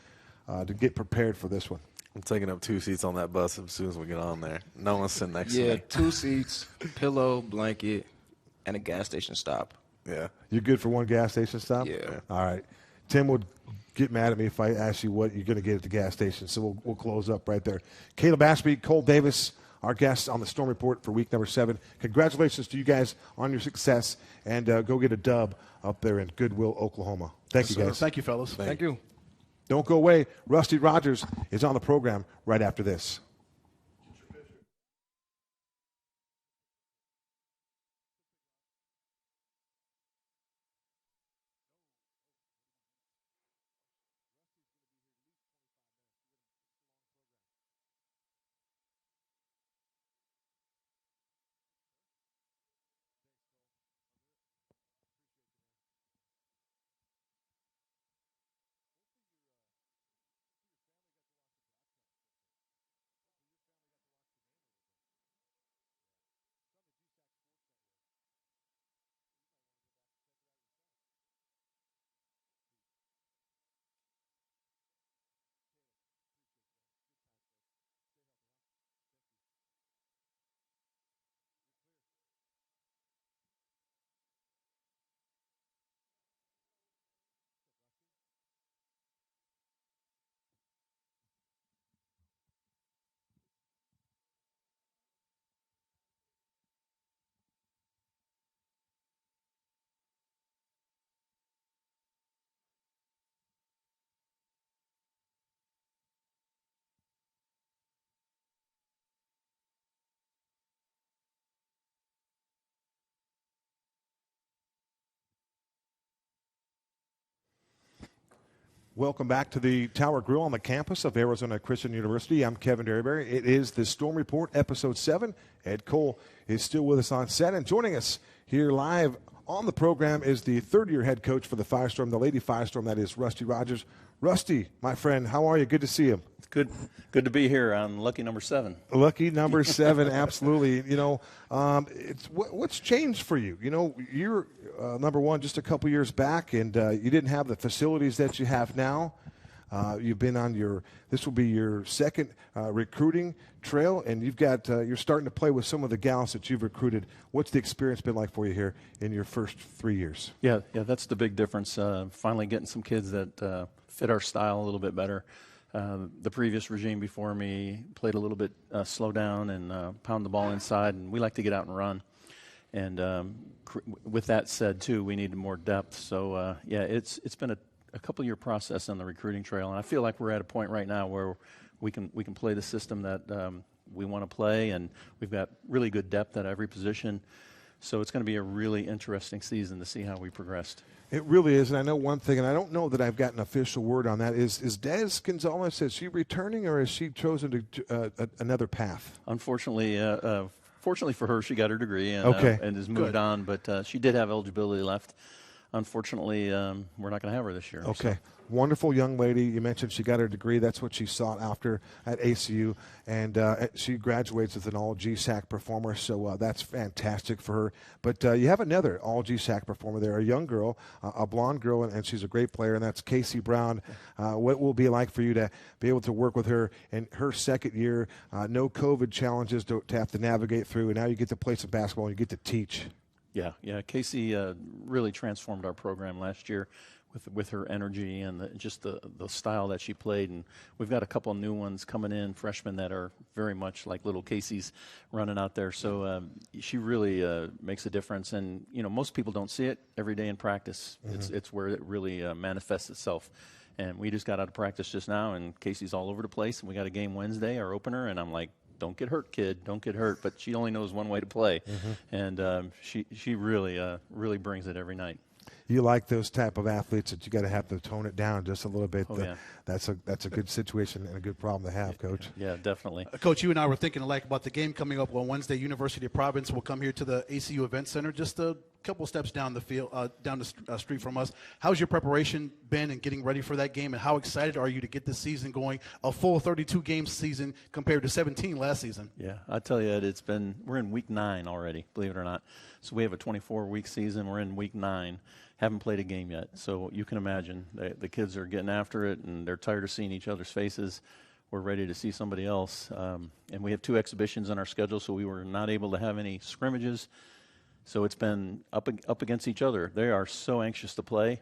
Speaker 1: to get prepared for this one?
Speaker 4: I'm taking up 2 seats on that bus as soon as we get on there. No one's sitting next to
Speaker 5: Yeah,
Speaker 4: me.
Speaker 5: 2 seats, pillow, blanket, and a gas station stop.
Speaker 4: Yeah.
Speaker 1: You good for one gas station stop?
Speaker 5: Yeah.
Speaker 1: All right. Tim would get mad at me if I ask you what you're going to get at the gas station. So we'll close up right there. Caleb Ashby, Cole Davis, our guests on the Storm Report for week number 7. Congratulations to you guys on your success, and go get a dub up there in Goodwill, Oklahoma. Thank you, guys.
Speaker 2: Thank you, fellas.
Speaker 5: Thank you.
Speaker 1: Don't go away. Rusty Rogers is on the program right after this. Welcome back to the Tower Grill on the campus of Arizona Christian University. I'm Kevin Derryberry. It is the Storm Report, Episode 7. Ed Cole is still with us on set, and joining us here live on the program is the third-year head coach for the Firestorm, the Lady Firestorm, that is Rusty Rogers. Rusty, my friend, how are you? Good to see you.
Speaker 6: Good to be here on lucky number 7.
Speaker 1: Lucky number 7, absolutely. You know, what's changed for you? You know, you're number one just a couple years back, and you didn't have the facilities that you have now. You've been on this will be your second recruiting trail, and you're starting to play with some of the gals that you've recruited. What's the experience been like for you here in your first 3 years?
Speaker 6: Yeah, that's the big difference. Finally getting some kids that fit our style a little bit better. The previous regime before me played a little bit slow down and pound the ball inside, and we like to get out and run. And with that said, too, we needed more depth. So, it's been a couple-year process on the recruiting trail, and I feel like we're at a point right now where we can play the system that we want to play, and we've got really good depth at every position. So it's going to be a really interesting season to see how we progressed.
Speaker 1: It really is, and I know one thing, and I don't know that I've got an official word on that. Is Des Gonzalez, is she returning, or has she chosen another path?
Speaker 6: Unfortunately, fortunately for her, she got her degree and has moved on, but she did have eligibility left. Unfortunately, we're not going to have her this year.
Speaker 1: Okay.
Speaker 6: So.
Speaker 1: Wonderful young lady. You mentioned she got her degree. That's what she sought after at ACU. And she graduates as an all-GSAC performer, so that's fantastic for her. But you have another all-GSAC performer there, a young girl, a blonde girl, and she's a great player, and that's Casey Brown. What will it be like for you to be able to work with her in her second year? No COVID challenges to have to navigate through, and now you get to play some basketball and you get to teach.
Speaker 6: Yeah. Casey really transformed our program last year with her energy and just the style that she played. And we've got a couple new ones coming in, freshmen that are very much like little Casey's running out there. So she really makes a difference. And, most people don't see it every day in practice. Mm-hmm. It's where it really manifests itself. And we just got out of practice just now, and Casey's all over the place. And we got a game Wednesday, our opener, and I'm like, don't get hurt, kid. Don't get hurt. But she only knows one way to play, and she really brings it every night.
Speaker 1: You like those type of athletes that you got to have to tone it down just a little bit.
Speaker 6: Oh, yeah.
Speaker 1: That's a good situation and a good problem to have, Coach.
Speaker 6: Yeah, definitely.
Speaker 2: Coach, you and I were thinking alike about the game coming up on Wednesday. University of Providence will come here to the ACU Event Center, just a couple steps down the field, down the street from us. How's your preparation been in getting ready for that game, and how excited are you to get this season going, a full 32-game season compared to 17 last season? Yeah,
Speaker 6: I tell you, we're in week 9 already, believe it or not. So we have a 24-week season. We're in week 9. Haven't played a game yet. So you can imagine the kids are getting after it, and they're tired of seeing each other's faces. We're ready to see somebody else. And we have 2 exhibitions on our schedule, so we were not able to have any scrimmages. So it's been up against each other. They are so anxious to play.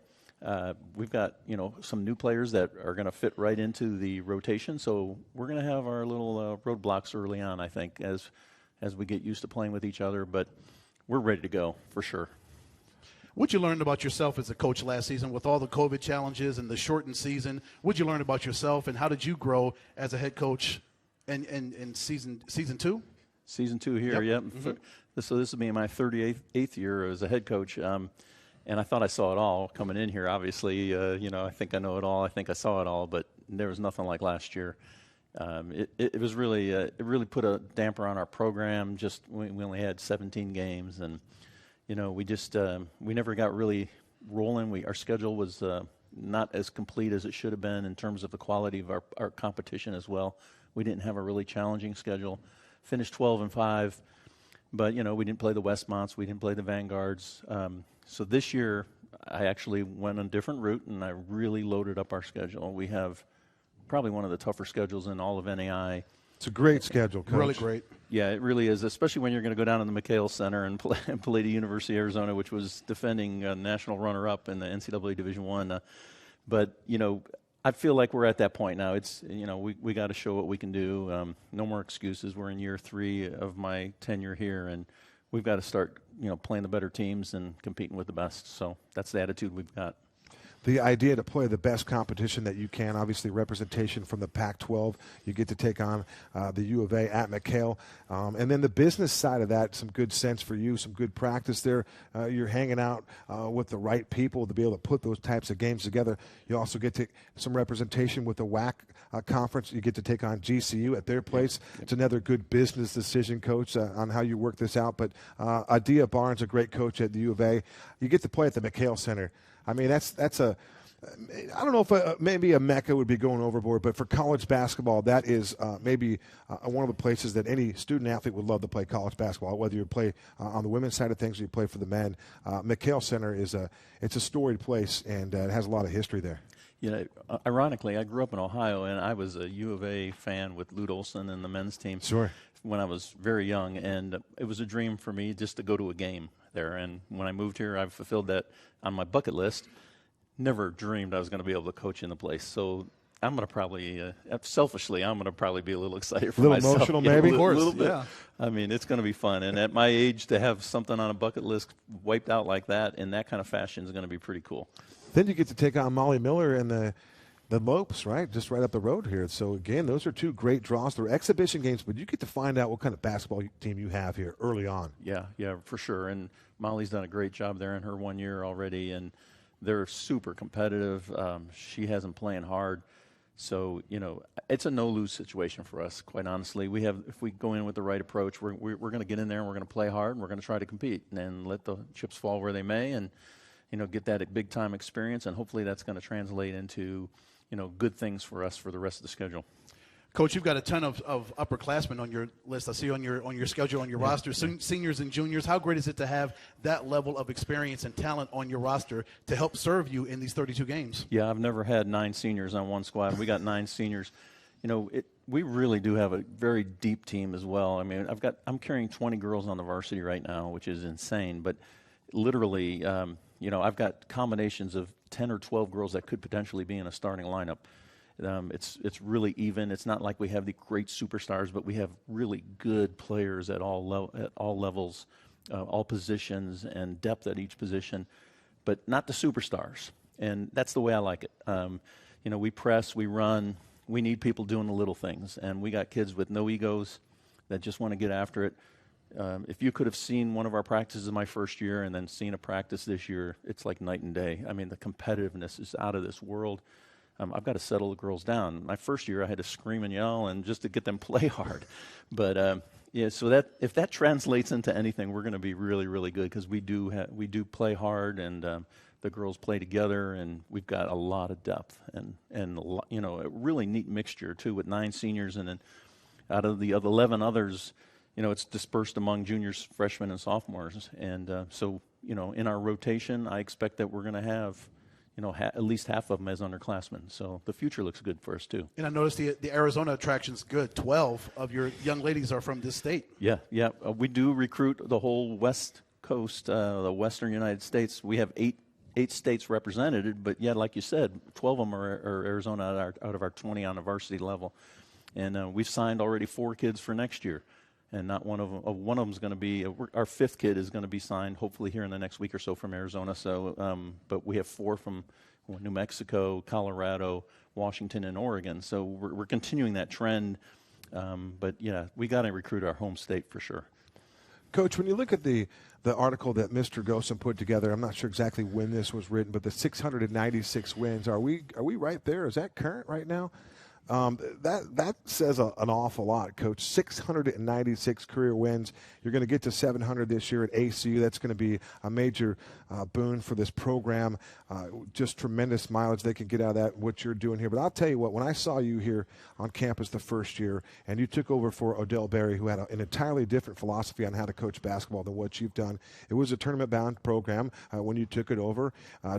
Speaker 6: We've got, some new players that are going to fit right into the rotation. So we're going to have our little roadblocks early on, I think, as we get used to playing with each other. But we're ready to go for sure.
Speaker 2: What you learned about yourself as a coach last season with all the COVID challenges and the shortened season? What did you learn about yourself, and how did you grow as a head coach in season two?
Speaker 6: Season 2 here, yep. Mm-hmm. So this will be my 38th year as a head coach. And I thought I saw it all coming in here. Obviously, I think I know it all. I think I saw it all, but there was nothing like last year. It was really, it really put a damper on our program. Just we only had 17 games, and we never got really rolling. Our schedule was not as complete as it should have been in terms of the quality of our competition as well. We didn't have a really challenging schedule. Finished 12-5, but we didn't play the Westmonts, we didn't play the Vanguards. So this year, I actually went on a different route, and I really loaded up our schedule. We have probably one of the tougher schedules in all of NAI.
Speaker 1: It's a great schedule, Coach.
Speaker 2: Really great.
Speaker 6: Yeah, it really is, especially when you're going to go down to the McHale Center and play the University of Arizona, which was defending national runner-up in the NCAA Division I. But, I feel like we're at that point now. It's, we got to show what we can do. No more excuses. We're in year 3 of my tenure here, and we've got to start, playing the better teams and competing with the best. So that's the attitude we've got.
Speaker 1: The idea to play the best competition that you can, obviously representation from the Pac-12. You get to take on the U of A at McHale. And then the business side of that, some good sense for you, some good practice there. You're hanging out with the right people to be able to put those types of games together. You also get to some representation with the WAC conference. You get to take on GCU at their place. It's another good business decision, Coach, on how you work this out. But Adia Barnes, a great coach at the U of A. You get to play at the McHale Center. I mean, that's I don't know if maybe a Mecca would be going overboard, but for college basketball, that is maybe one of the places that any student athlete would love to play college basketball, whether you play on the women's side of things or you play for the men. McHale Center it's a storied place, and it has a lot of history there.
Speaker 6: Ironically, I grew up in Ohio, and I was a U of A fan with Lute Olson and the men's team.
Speaker 1: Sure.
Speaker 6: When I was very young, and it was a dream for me just to go to a game there. And when I moved here, I've fulfilled that on my bucket list. Never dreamed I was going to be able to coach in the place. So I'm going to probably, selfishly, I'm going to probably be a little excited for myself.
Speaker 1: A little emotional, maybe?
Speaker 6: A little bit.
Speaker 2: Yeah.
Speaker 6: I mean, it's going to be fun. And at my age, to have something on a bucket list wiped out like that in that kind of fashion is going to be pretty cool.
Speaker 1: Then you get to take on Molly Miller and the Lopes, right? Just right up the road here. So, again, those are 2 great draws. They're exhibition games, but you get to find out what kind of basketball team you have here early on.
Speaker 6: Yeah, for sure. And Molly's done a great job there in her 1 year already, and they're super competitive. She has them playing hard. So, it's a no-lose situation for us, quite honestly. If we go in with the right approach, we're going to get in there and we're going to play hard and we're going to try to compete and let the chips fall where they may and, get that big-time experience. And hopefully that's going to translate into good things for us for the rest of the schedule.
Speaker 2: Coach, you've got a ton of upperclassmen on your list. I see on your schedule, on your roster, seniors and juniors. How great is it to have that level of experience and talent on your roster to help serve you in these 32 games?
Speaker 6: Yeah, I've never had 9 seniors on one squad. We got 9 seniors. We really do have a very deep team as well. I mean, I'm carrying 20 girls on the varsity right now, which is insane. But literally, I've got combinations of 10 or 12 girls that could potentially be in a starting lineup. It's really even. It's not like we have the great superstars, but we have really good players at all levels, all positions, and depth at each position, but not the superstars. And that's the way I like it. We press, we run. We need people doing the little things, and we got kids with no egos that just want to get after it. If you could have seen one of our practices in my first year and then seen a practice this year, it's like night and day. I mean, the competitiveness is out of this world. I've got to settle the girls down. My first year, I had to scream and yell and just to get them play hard. But so that if that translates into anything, we're going to be really, really good because we do play hard, and the girls play together, and we've got a lot of depth and a really neat mixture too with 9 seniors, and then out of the 11 others, it's dispersed among juniors, freshmen, and sophomores. And so in our rotation, I expect that we're going to have at least half of them as underclassmen. So the future looks good for us, too.
Speaker 2: And I noticed the Arizona attraction's good. 12 of your young ladies are from this state.
Speaker 6: Yeah. We do recruit the whole West Coast, the western United States. We have 8 8 states represented, but yet, like you said, 12 of them are Arizona out of our 20 on the varsity level. And we've signed already 4 kids for next year. And not one of them. One of them is going to be our 5th kid is going to be signed hopefully here in the next week or so from Arizona. So, but we have 4 from New Mexico, Colorado, Washington, and Oregon. So we're continuing that trend. But yeah, we got to recruit our home state for sure.
Speaker 1: Coach, when you look at the article that Mr. Jacobson put together, I'm not sure exactly when this was written, but the 696 wins, are we right there? Is that current right now? That says an awful lot, Coach. 696 career wins. You're going to get to 700 this year at ACU. That's going to be a major boon for this program. Just tremendous mileage they can get out of that, what you're doing here. But I'll tell you what, when I saw you here on campus the first year and you took over for Odell Berry, who had an entirely different philosophy on how to coach basketball than what you've done. It was a tournament-bound program when you took it over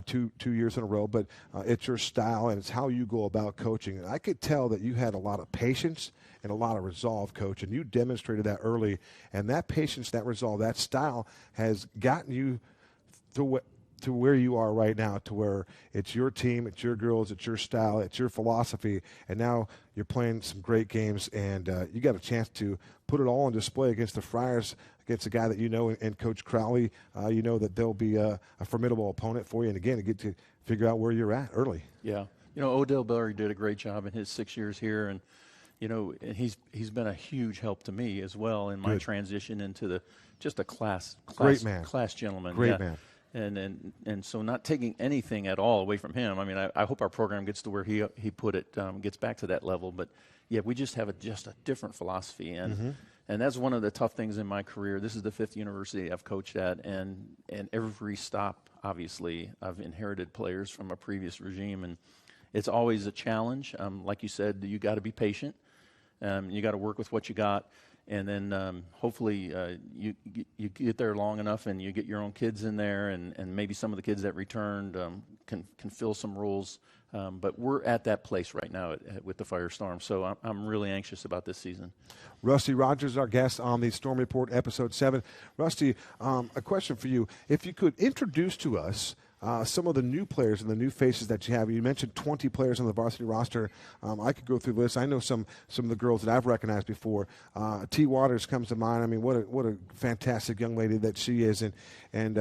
Speaker 1: 2 years in a row, but it's your style and it's how you go about coaching. And I could tell that you had a lot of patience and a lot of resolve, Coach, and you demonstrated that early. And that patience, that resolve, that style has gotten you to where you are right now, to where it's your team, it's your girls, it's your style, it's your philosophy, and now you're playing some great games, and you got a chance to put it all on display against the Friars, against a guy that you know, and Coach Crowley, you know that they'll be a formidable opponent for you, and again, to get to figure out where you're at early.
Speaker 6: Yeah. You know, Odell Berry did a great job in his 6 years here, and you know, and he's been a huge help to me as well in my transition into just a class gentleman.
Speaker 1: Great man.
Speaker 6: And so not taking anything at all away from him. I mean, I hope our program gets to where he put it, gets back to that level. But yeah, we just have just a different philosophy, and that's one of the tough things in my career. This is the 5th university I've coached at, and every stop, obviously, I've inherited players from a previous regime, and it's always a challenge. Like you said, you got to be patient. You got to work with what you got, and then hopefully you get there long enough, and you get your own kids in there, and maybe some of the kids that returned can fill some roles. But we're at that place right now with the Firestorm, so I'm really anxious about this season.
Speaker 1: Rusty Rogers, our guest on the Storm Report, Episode 7. Rusty, a question for you. If you could introduce to us some of the new players and the new faces that you have. You mentioned 20 players on the varsity roster. I could go through the list. I know some of the girls that I've recognized before. T. Waters comes to mind. I mean, what a fantastic young lady that she is, and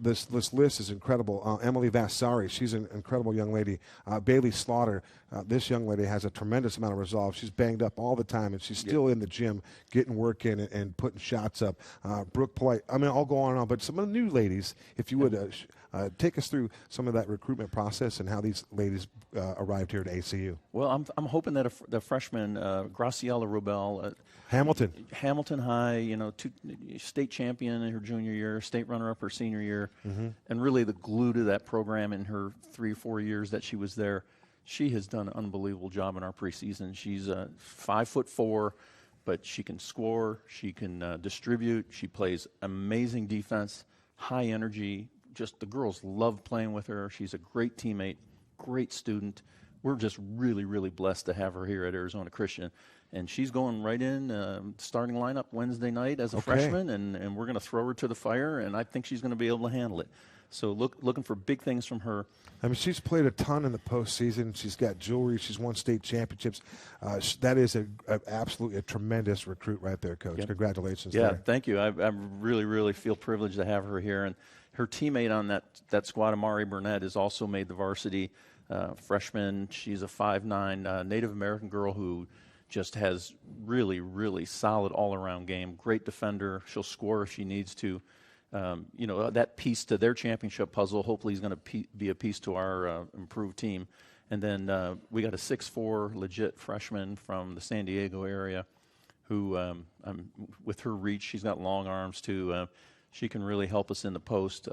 Speaker 1: this list is incredible. Emily Vassari, she's an incredible young lady. Bailey Slaughter, this young lady has a tremendous amount of resolve. She's banged up all the time, and she's still in the gym getting work in and putting shots up. Brooke Polite. I mean, I'll go on and on, but some of the new ladies, if you would take us through some of that recruitment process and how these ladies arrived here at ACU.
Speaker 6: Well, I'm hoping that the freshman, Graciela Robel, Hamilton High, you know, state champion in her junior year, state runner-up her senior year, and really the glue to that program in her 3 or 4 years that she was there. She has done an unbelievable job in our preseason. She's 5'4", but she can score, she can distribute, she plays amazing defense, high energy. Just the girls love playing with her. She's a great teammate, great student. We're just really, really blessed to have her here at Arizona Christian. And she's going right in, starting lineup Wednesday night as a freshman, and we're going to throw her to the fire, and I think she's going to be able to handle it. So looking for big things from her.
Speaker 1: I mean, she's played a ton in the postseason. She's got jewelry. She's won state championships. That is absolutely a tremendous recruit right there, Coach. Yep. Congratulations.
Speaker 6: Yeah,
Speaker 1: there.
Speaker 6: Thank you. I really, really feel privileged to have her here. And her teammate on that squad, Amari Burnett, has also made the varsity freshman. She's a 5'9" Native American girl who just has really, really solid all-around game. Great defender. She'll score if she needs to. You know, that piece to their championship puzzle hopefully is going to be a piece to our improved team. And then we got a 6'4" legit freshman from the San Diego area who, with her reach, she's got long arms too. She can really help us in the post.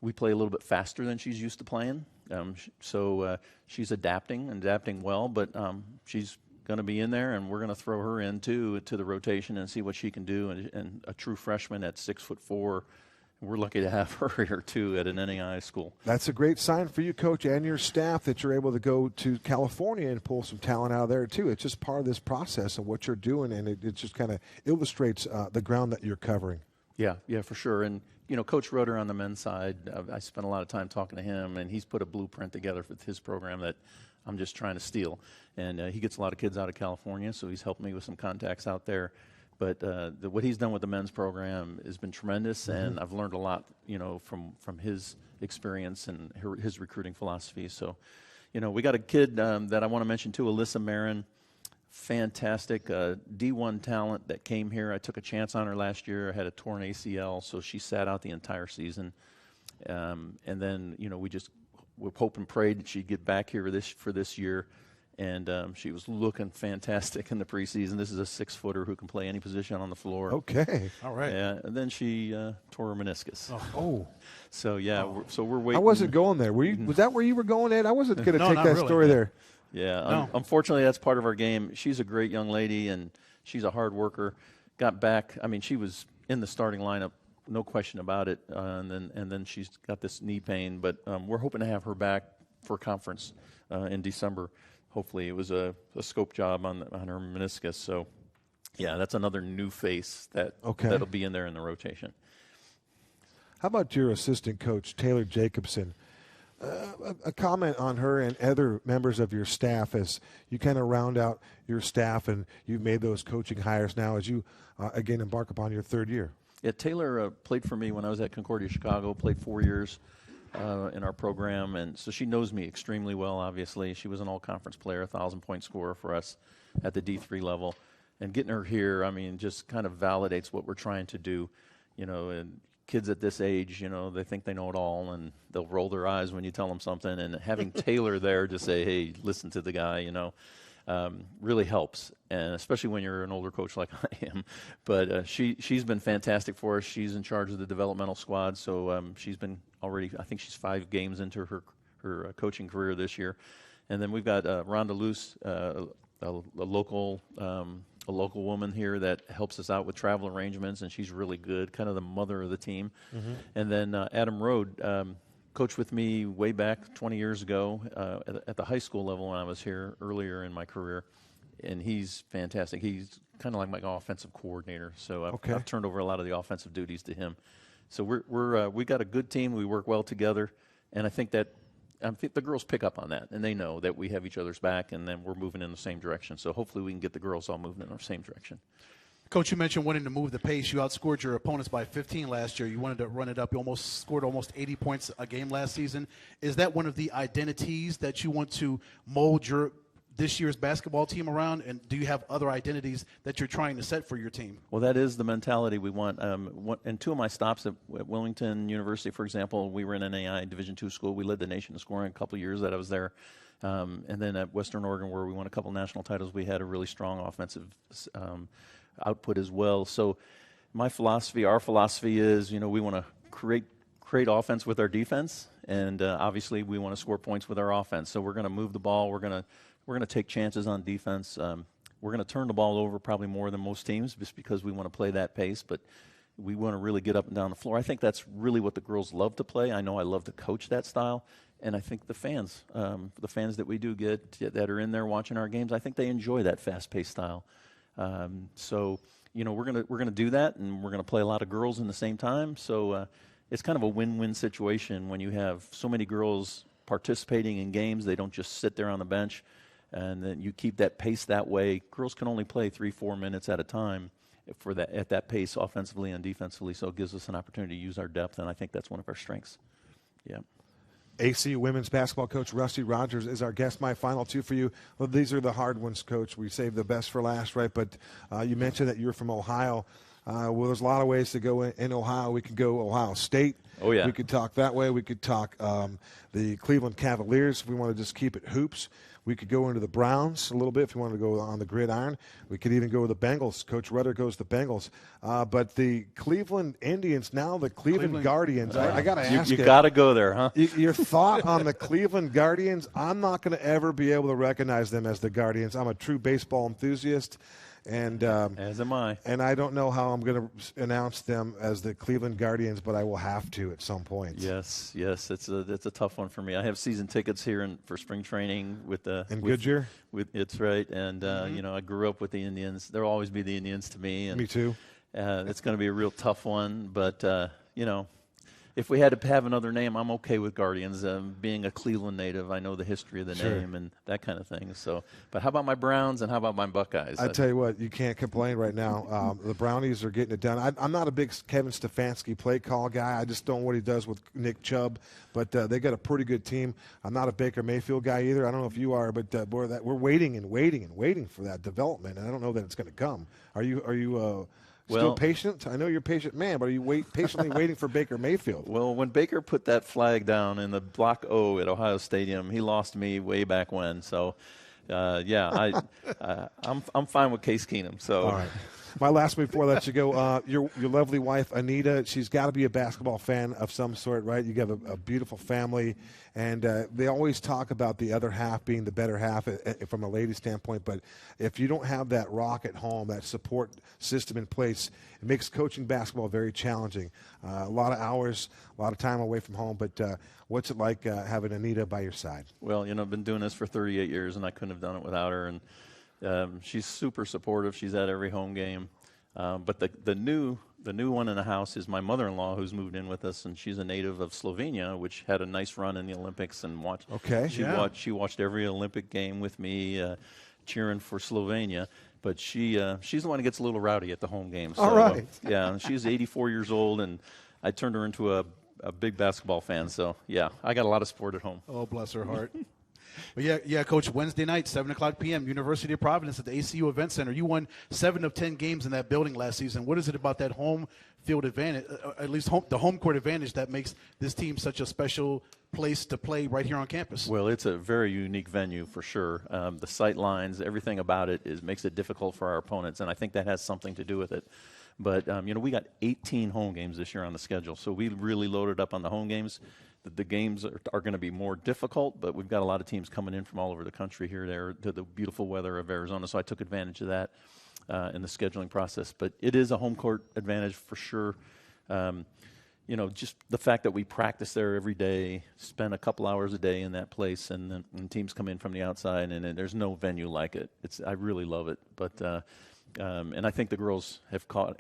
Speaker 6: We play a little bit faster than she's used to playing, so she's adapting well, but she's going to be in there, and we're going to throw her into the rotation and see what she can do. And a true freshman at 6'4", we're lucky to have her here too at an NAI school.
Speaker 1: That's a great sign for you, Coach, and your staff that you're able to go to California and pull some talent out of there too. It's just part of this process of what you're doing, and it just kind of illustrates the ground that you're covering.
Speaker 6: Yeah, for sure. And, Coach Roeder on the men's side, I spent a lot of time talking to him, and he's put a blueprint together with his program that I'm just trying to steal. And he gets a lot of kids out of California, so he's helped me with some contacts out there. But what he's done with the men's program has been tremendous, and I've learned a lot, from his experience and his recruiting philosophy. So, we got a kid that I want to mention too, Alyssa Marin. Fantastic D1 talent that came here. I took a chance on her last year. I had a torn ACL, so she sat out the entire season. And then, we hoped and prayed that she'd get back here for this year. And she was looking fantastic in the preseason. This is a 6-footer who can play any position on the floor.
Speaker 1: Okay.
Speaker 2: All right.
Speaker 6: And then she tore her meniscus.
Speaker 1: Oh.
Speaker 6: So, we're waiting.
Speaker 1: I wasn't going there. Was that where you were going, Ed? I wasn't going to take that
Speaker 2: really.
Speaker 1: story there.
Speaker 6: Yeah,
Speaker 2: No.
Speaker 6: Unfortunately, that's part of our game. She's a great young lady, and she's a hard worker. Got back. I mean, she was in the starting lineup, no question about it. And then she's got this knee pain, but we're hoping to have her back for conference in December. Hopefully, it was a scope job on her meniscus. So, yeah, that's another new face that'll be in there in the rotation.
Speaker 1: How about your assistant coach, Taylor Jacobson? A comment on her and other members of your staff as you kind of round out your staff and you've made those coaching hires now as you, again, embark upon your third year.
Speaker 6: Yeah, Taylor played for me when I was at Concordia, Chicago, played 4 years in our program, and so she knows me extremely well, obviously. She was an all-conference player, 1,000-point scorer for us at the D3 level. And getting her here, I mean, just kind of validates what we're trying to do, and kids at this age, they think they know it all, and they'll roll their eyes when you tell them something. And having Taylor there to say, hey, listen to the guy, really helps, and especially when you're an older coach like I am. But she's been fantastic for us. She's in charge of the developmental squad, so she's been already, I think she's 5 games into her coaching career this year. And then we've got Rhonda Luce, a local woman here that helps us out with travel arrangements, and she's really good, kind of the mother of the team. And then Adam Rode coached with me way back 20 years ago at the high school level when I was here earlier in my career, and he's fantastic. He's kind of like my offensive coordinator, so I've turned over a lot of the offensive duties to him. So we got a good team. We work well together, and I think the girls pick up on that, and they know that we have each other's back, and then we're moving in the same direction. So hopefully we can get the girls all moving in the same direction.
Speaker 2: Coach, you mentioned wanting to move the pace. You outscored your opponents by 15 last year. You wanted to run it up. You scored almost 80 points a game last season. Is that one of the identities that you want to mold this year's basketball team around? And do you have other identities that you're trying to set for your team?
Speaker 6: Well, that is the mentality we want. And 2 of my stops at Wilmington University, for example, we were in NAI Division II school. We led the nation in scoring a couple of years that I was there. And then at Western Oregon, where we won a couple national titles, we had a really strong offensive output as well. So our philosophy is, we want to create offense with our defense, and obviously we want to score points with our offense. So we're going to move the ball. We're going to take chances on defense. We're going to turn the ball over probably more than most teams just because we want to play that pace, but we want to really get up and down the floor. I think that's really what the girls love to play. I know I love to coach that style, and I think the fans that we do get that are in there watching our games, I think they enjoy that fast-paced style. So we're gonna do that, and we're gonna play a lot of girls in the same time. So it's kind of a win-win situation when you have so many girls participating in games. They don't just sit there on the bench, and then you keep that pace that way. Girls can only play 3-4 minutes at a time at that pace, offensively and defensively. So it gives us an opportunity to use our depth, and I think that's one of our strengths. Yeah.
Speaker 1: ACU women's basketball coach Rusty Rogers is our guest. My final 2 for you. Well, these are the hard ones, Coach. We saved the best for last, right? But you mentioned that you're from Ohio. Well, there's a lot of ways to go in Ohio. We could go Ohio State.
Speaker 6: Oh, yeah.
Speaker 1: We could talk that way. We could talk the Cleveland Cavaliers if we want to just keep it hoops. We could go into the Browns a little bit if you wanted to go on the gridiron. We could even go with the Bengals. Coach Rudder goes to the Bengals. But the Cleveland Indians, now the Cleveland Guardians. I got to ask you.
Speaker 6: You got to go there, huh?
Speaker 1: Your thought on the Cleveland Guardians? I'm not going to ever be able to recognize them as the Guardians. I'm a true baseball enthusiast. And
Speaker 6: as am I.
Speaker 1: And I don't know how I'm going to announce them as the Cleveland Guardians, but I will have to at some point.
Speaker 6: Yes, it's a tough one for me. I have season tickets here for spring training with
Speaker 1: Goodyear.
Speaker 6: It's right, and I grew up with the Indians. There'll always be the Indians to me. And,
Speaker 1: me too.
Speaker 6: It's going to be a real tough one, but, if we had to have another name, I'm okay with Guardians. Being a Cleveland native, I know the history of the name and that kind of thing. So, but how about my Browns and how about my Buckeyes?
Speaker 1: I tell you what, you can't complain right now. The Brownies are getting it done. I'm not a big Kevin Stefanski play call guy. I just don't know what he does with Nick Chubb, but they got a pretty good team. I'm not a Baker Mayfield guy either. I don't know if you are, but boy, we're waiting and waiting and waiting for that development, and I don't know that it's going to come. Are you still patient? I know you're a patient man, but are you patiently waiting for Baker Mayfield?
Speaker 6: Well, when Baker put that flag down in the Block O at Ohio Stadium, he lost me way back when. So, I'm fine with Case Keenum. So,
Speaker 1: all right. My last one before I let you go, your lovely wife, Anita, she's got to be a basketball fan of some sort, right? You have a beautiful family, and they always talk about the other half being the better half from a lady standpoint. But if you don't have that rock at home, that support system in place, it makes coaching basketball very challenging. A lot of hours, a lot of time away from home. But what's it like having Anita by your side?
Speaker 6: Well, I've been doing this for 38 years, and I couldn't have done it without her. And she's super supportive. She's at every home game. But the new one in the house is my mother-in-law, who's moved in with us, and she's a native of Slovenia, which had a nice run in the Olympics and watched.
Speaker 1: Okay.
Speaker 6: She watched every Olympic game with me, cheering for Slovenia. But she's the one who gets a little rowdy at the home games. So,
Speaker 1: all right.
Speaker 6: Yeah, she's 84 years old, and I turned her into a big basketball fan. So yeah, I got a lot of support at home.
Speaker 2: Oh, bless her heart. But yeah, Coach, Wednesday night, 7 o'clock p.m., University of Providence at the ACU Event Center. You won 7 of 10 games in that building last season. What is it about that home field advantage, at least the home court advantage, that makes this team such a special place to play right here on campus?
Speaker 6: Well, it's a very unique venue for sure. The sight lines, everything about it makes it difficult for our opponents, and I think that has something to do with it. But, we got 18 home games this year on the schedule, so we really loaded up on the home games. The games are going to be more difficult, but we've got a lot of teams coming in from all over the country here to the beautiful weather of Arizona, so I took advantage of that in the scheduling process. But it is a home court advantage for sure. Just the fact that we practice there every day, spend a couple hours a day in that place, and teams come in from the outside, and there's no venue like it. I really love it, but and I think the girls have caught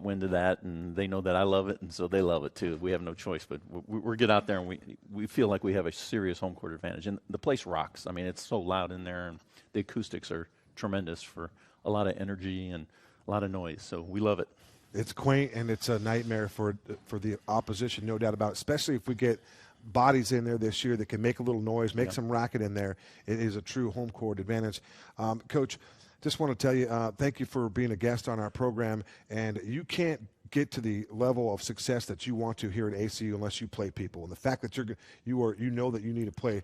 Speaker 6: wind of that, and they know that I love it, and so they love it too. We have no choice, but we get out there, and we feel like we have a serious home court advantage. And the place rocks. I mean, it's so loud in there, and the acoustics are tremendous for a lot of energy and a lot of noise, so we love it.
Speaker 1: It's quaint, and it's a nightmare for the opposition, no doubt about it, especially if we get bodies in there this year that can make a little noise, make some racket in there. It is a true home court advantage. Coach, just want to tell you, thank you for being a guest on our program, and you can't get to the level of success that you want to here at ACU unless you play people. And the fact that you know that you need to play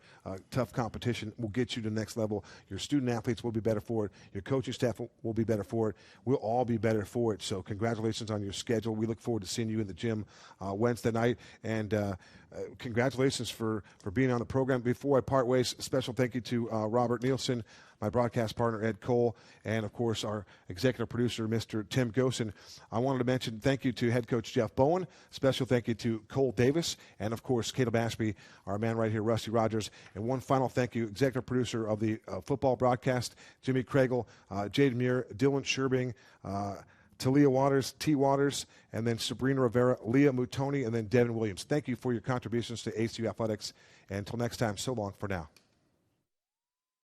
Speaker 1: tough competition will get you to the next level. Your student athletes will be better for it. Your coaching staff will be better for it. We'll all be better for it. So congratulations on your schedule. We look forward to seeing you in the gym Wednesday night. And congratulations for being on the program. Before I part ways, special thank you to Robert Nielsen, my broadcast partner, Ed Cole, and, of course, our executive producer, Mr. Tim Gosen. I wanted to mention thank you to head coach Jeff Bowen. Special thank you to Cole Davis and, of course, Caleb Ashby, our man right here, Rusty Rogers. And one final thank you, executive producer of the football broadcast, Jimmy Craigle, Jade Muir, Dylan Sherbing, Talia Waters, T. Waters, and then Sabrina Rivera, Leah Mutoni, and then Devin Williams. Thank you for your contributions to ACU Athletics. And until next time, so long for now.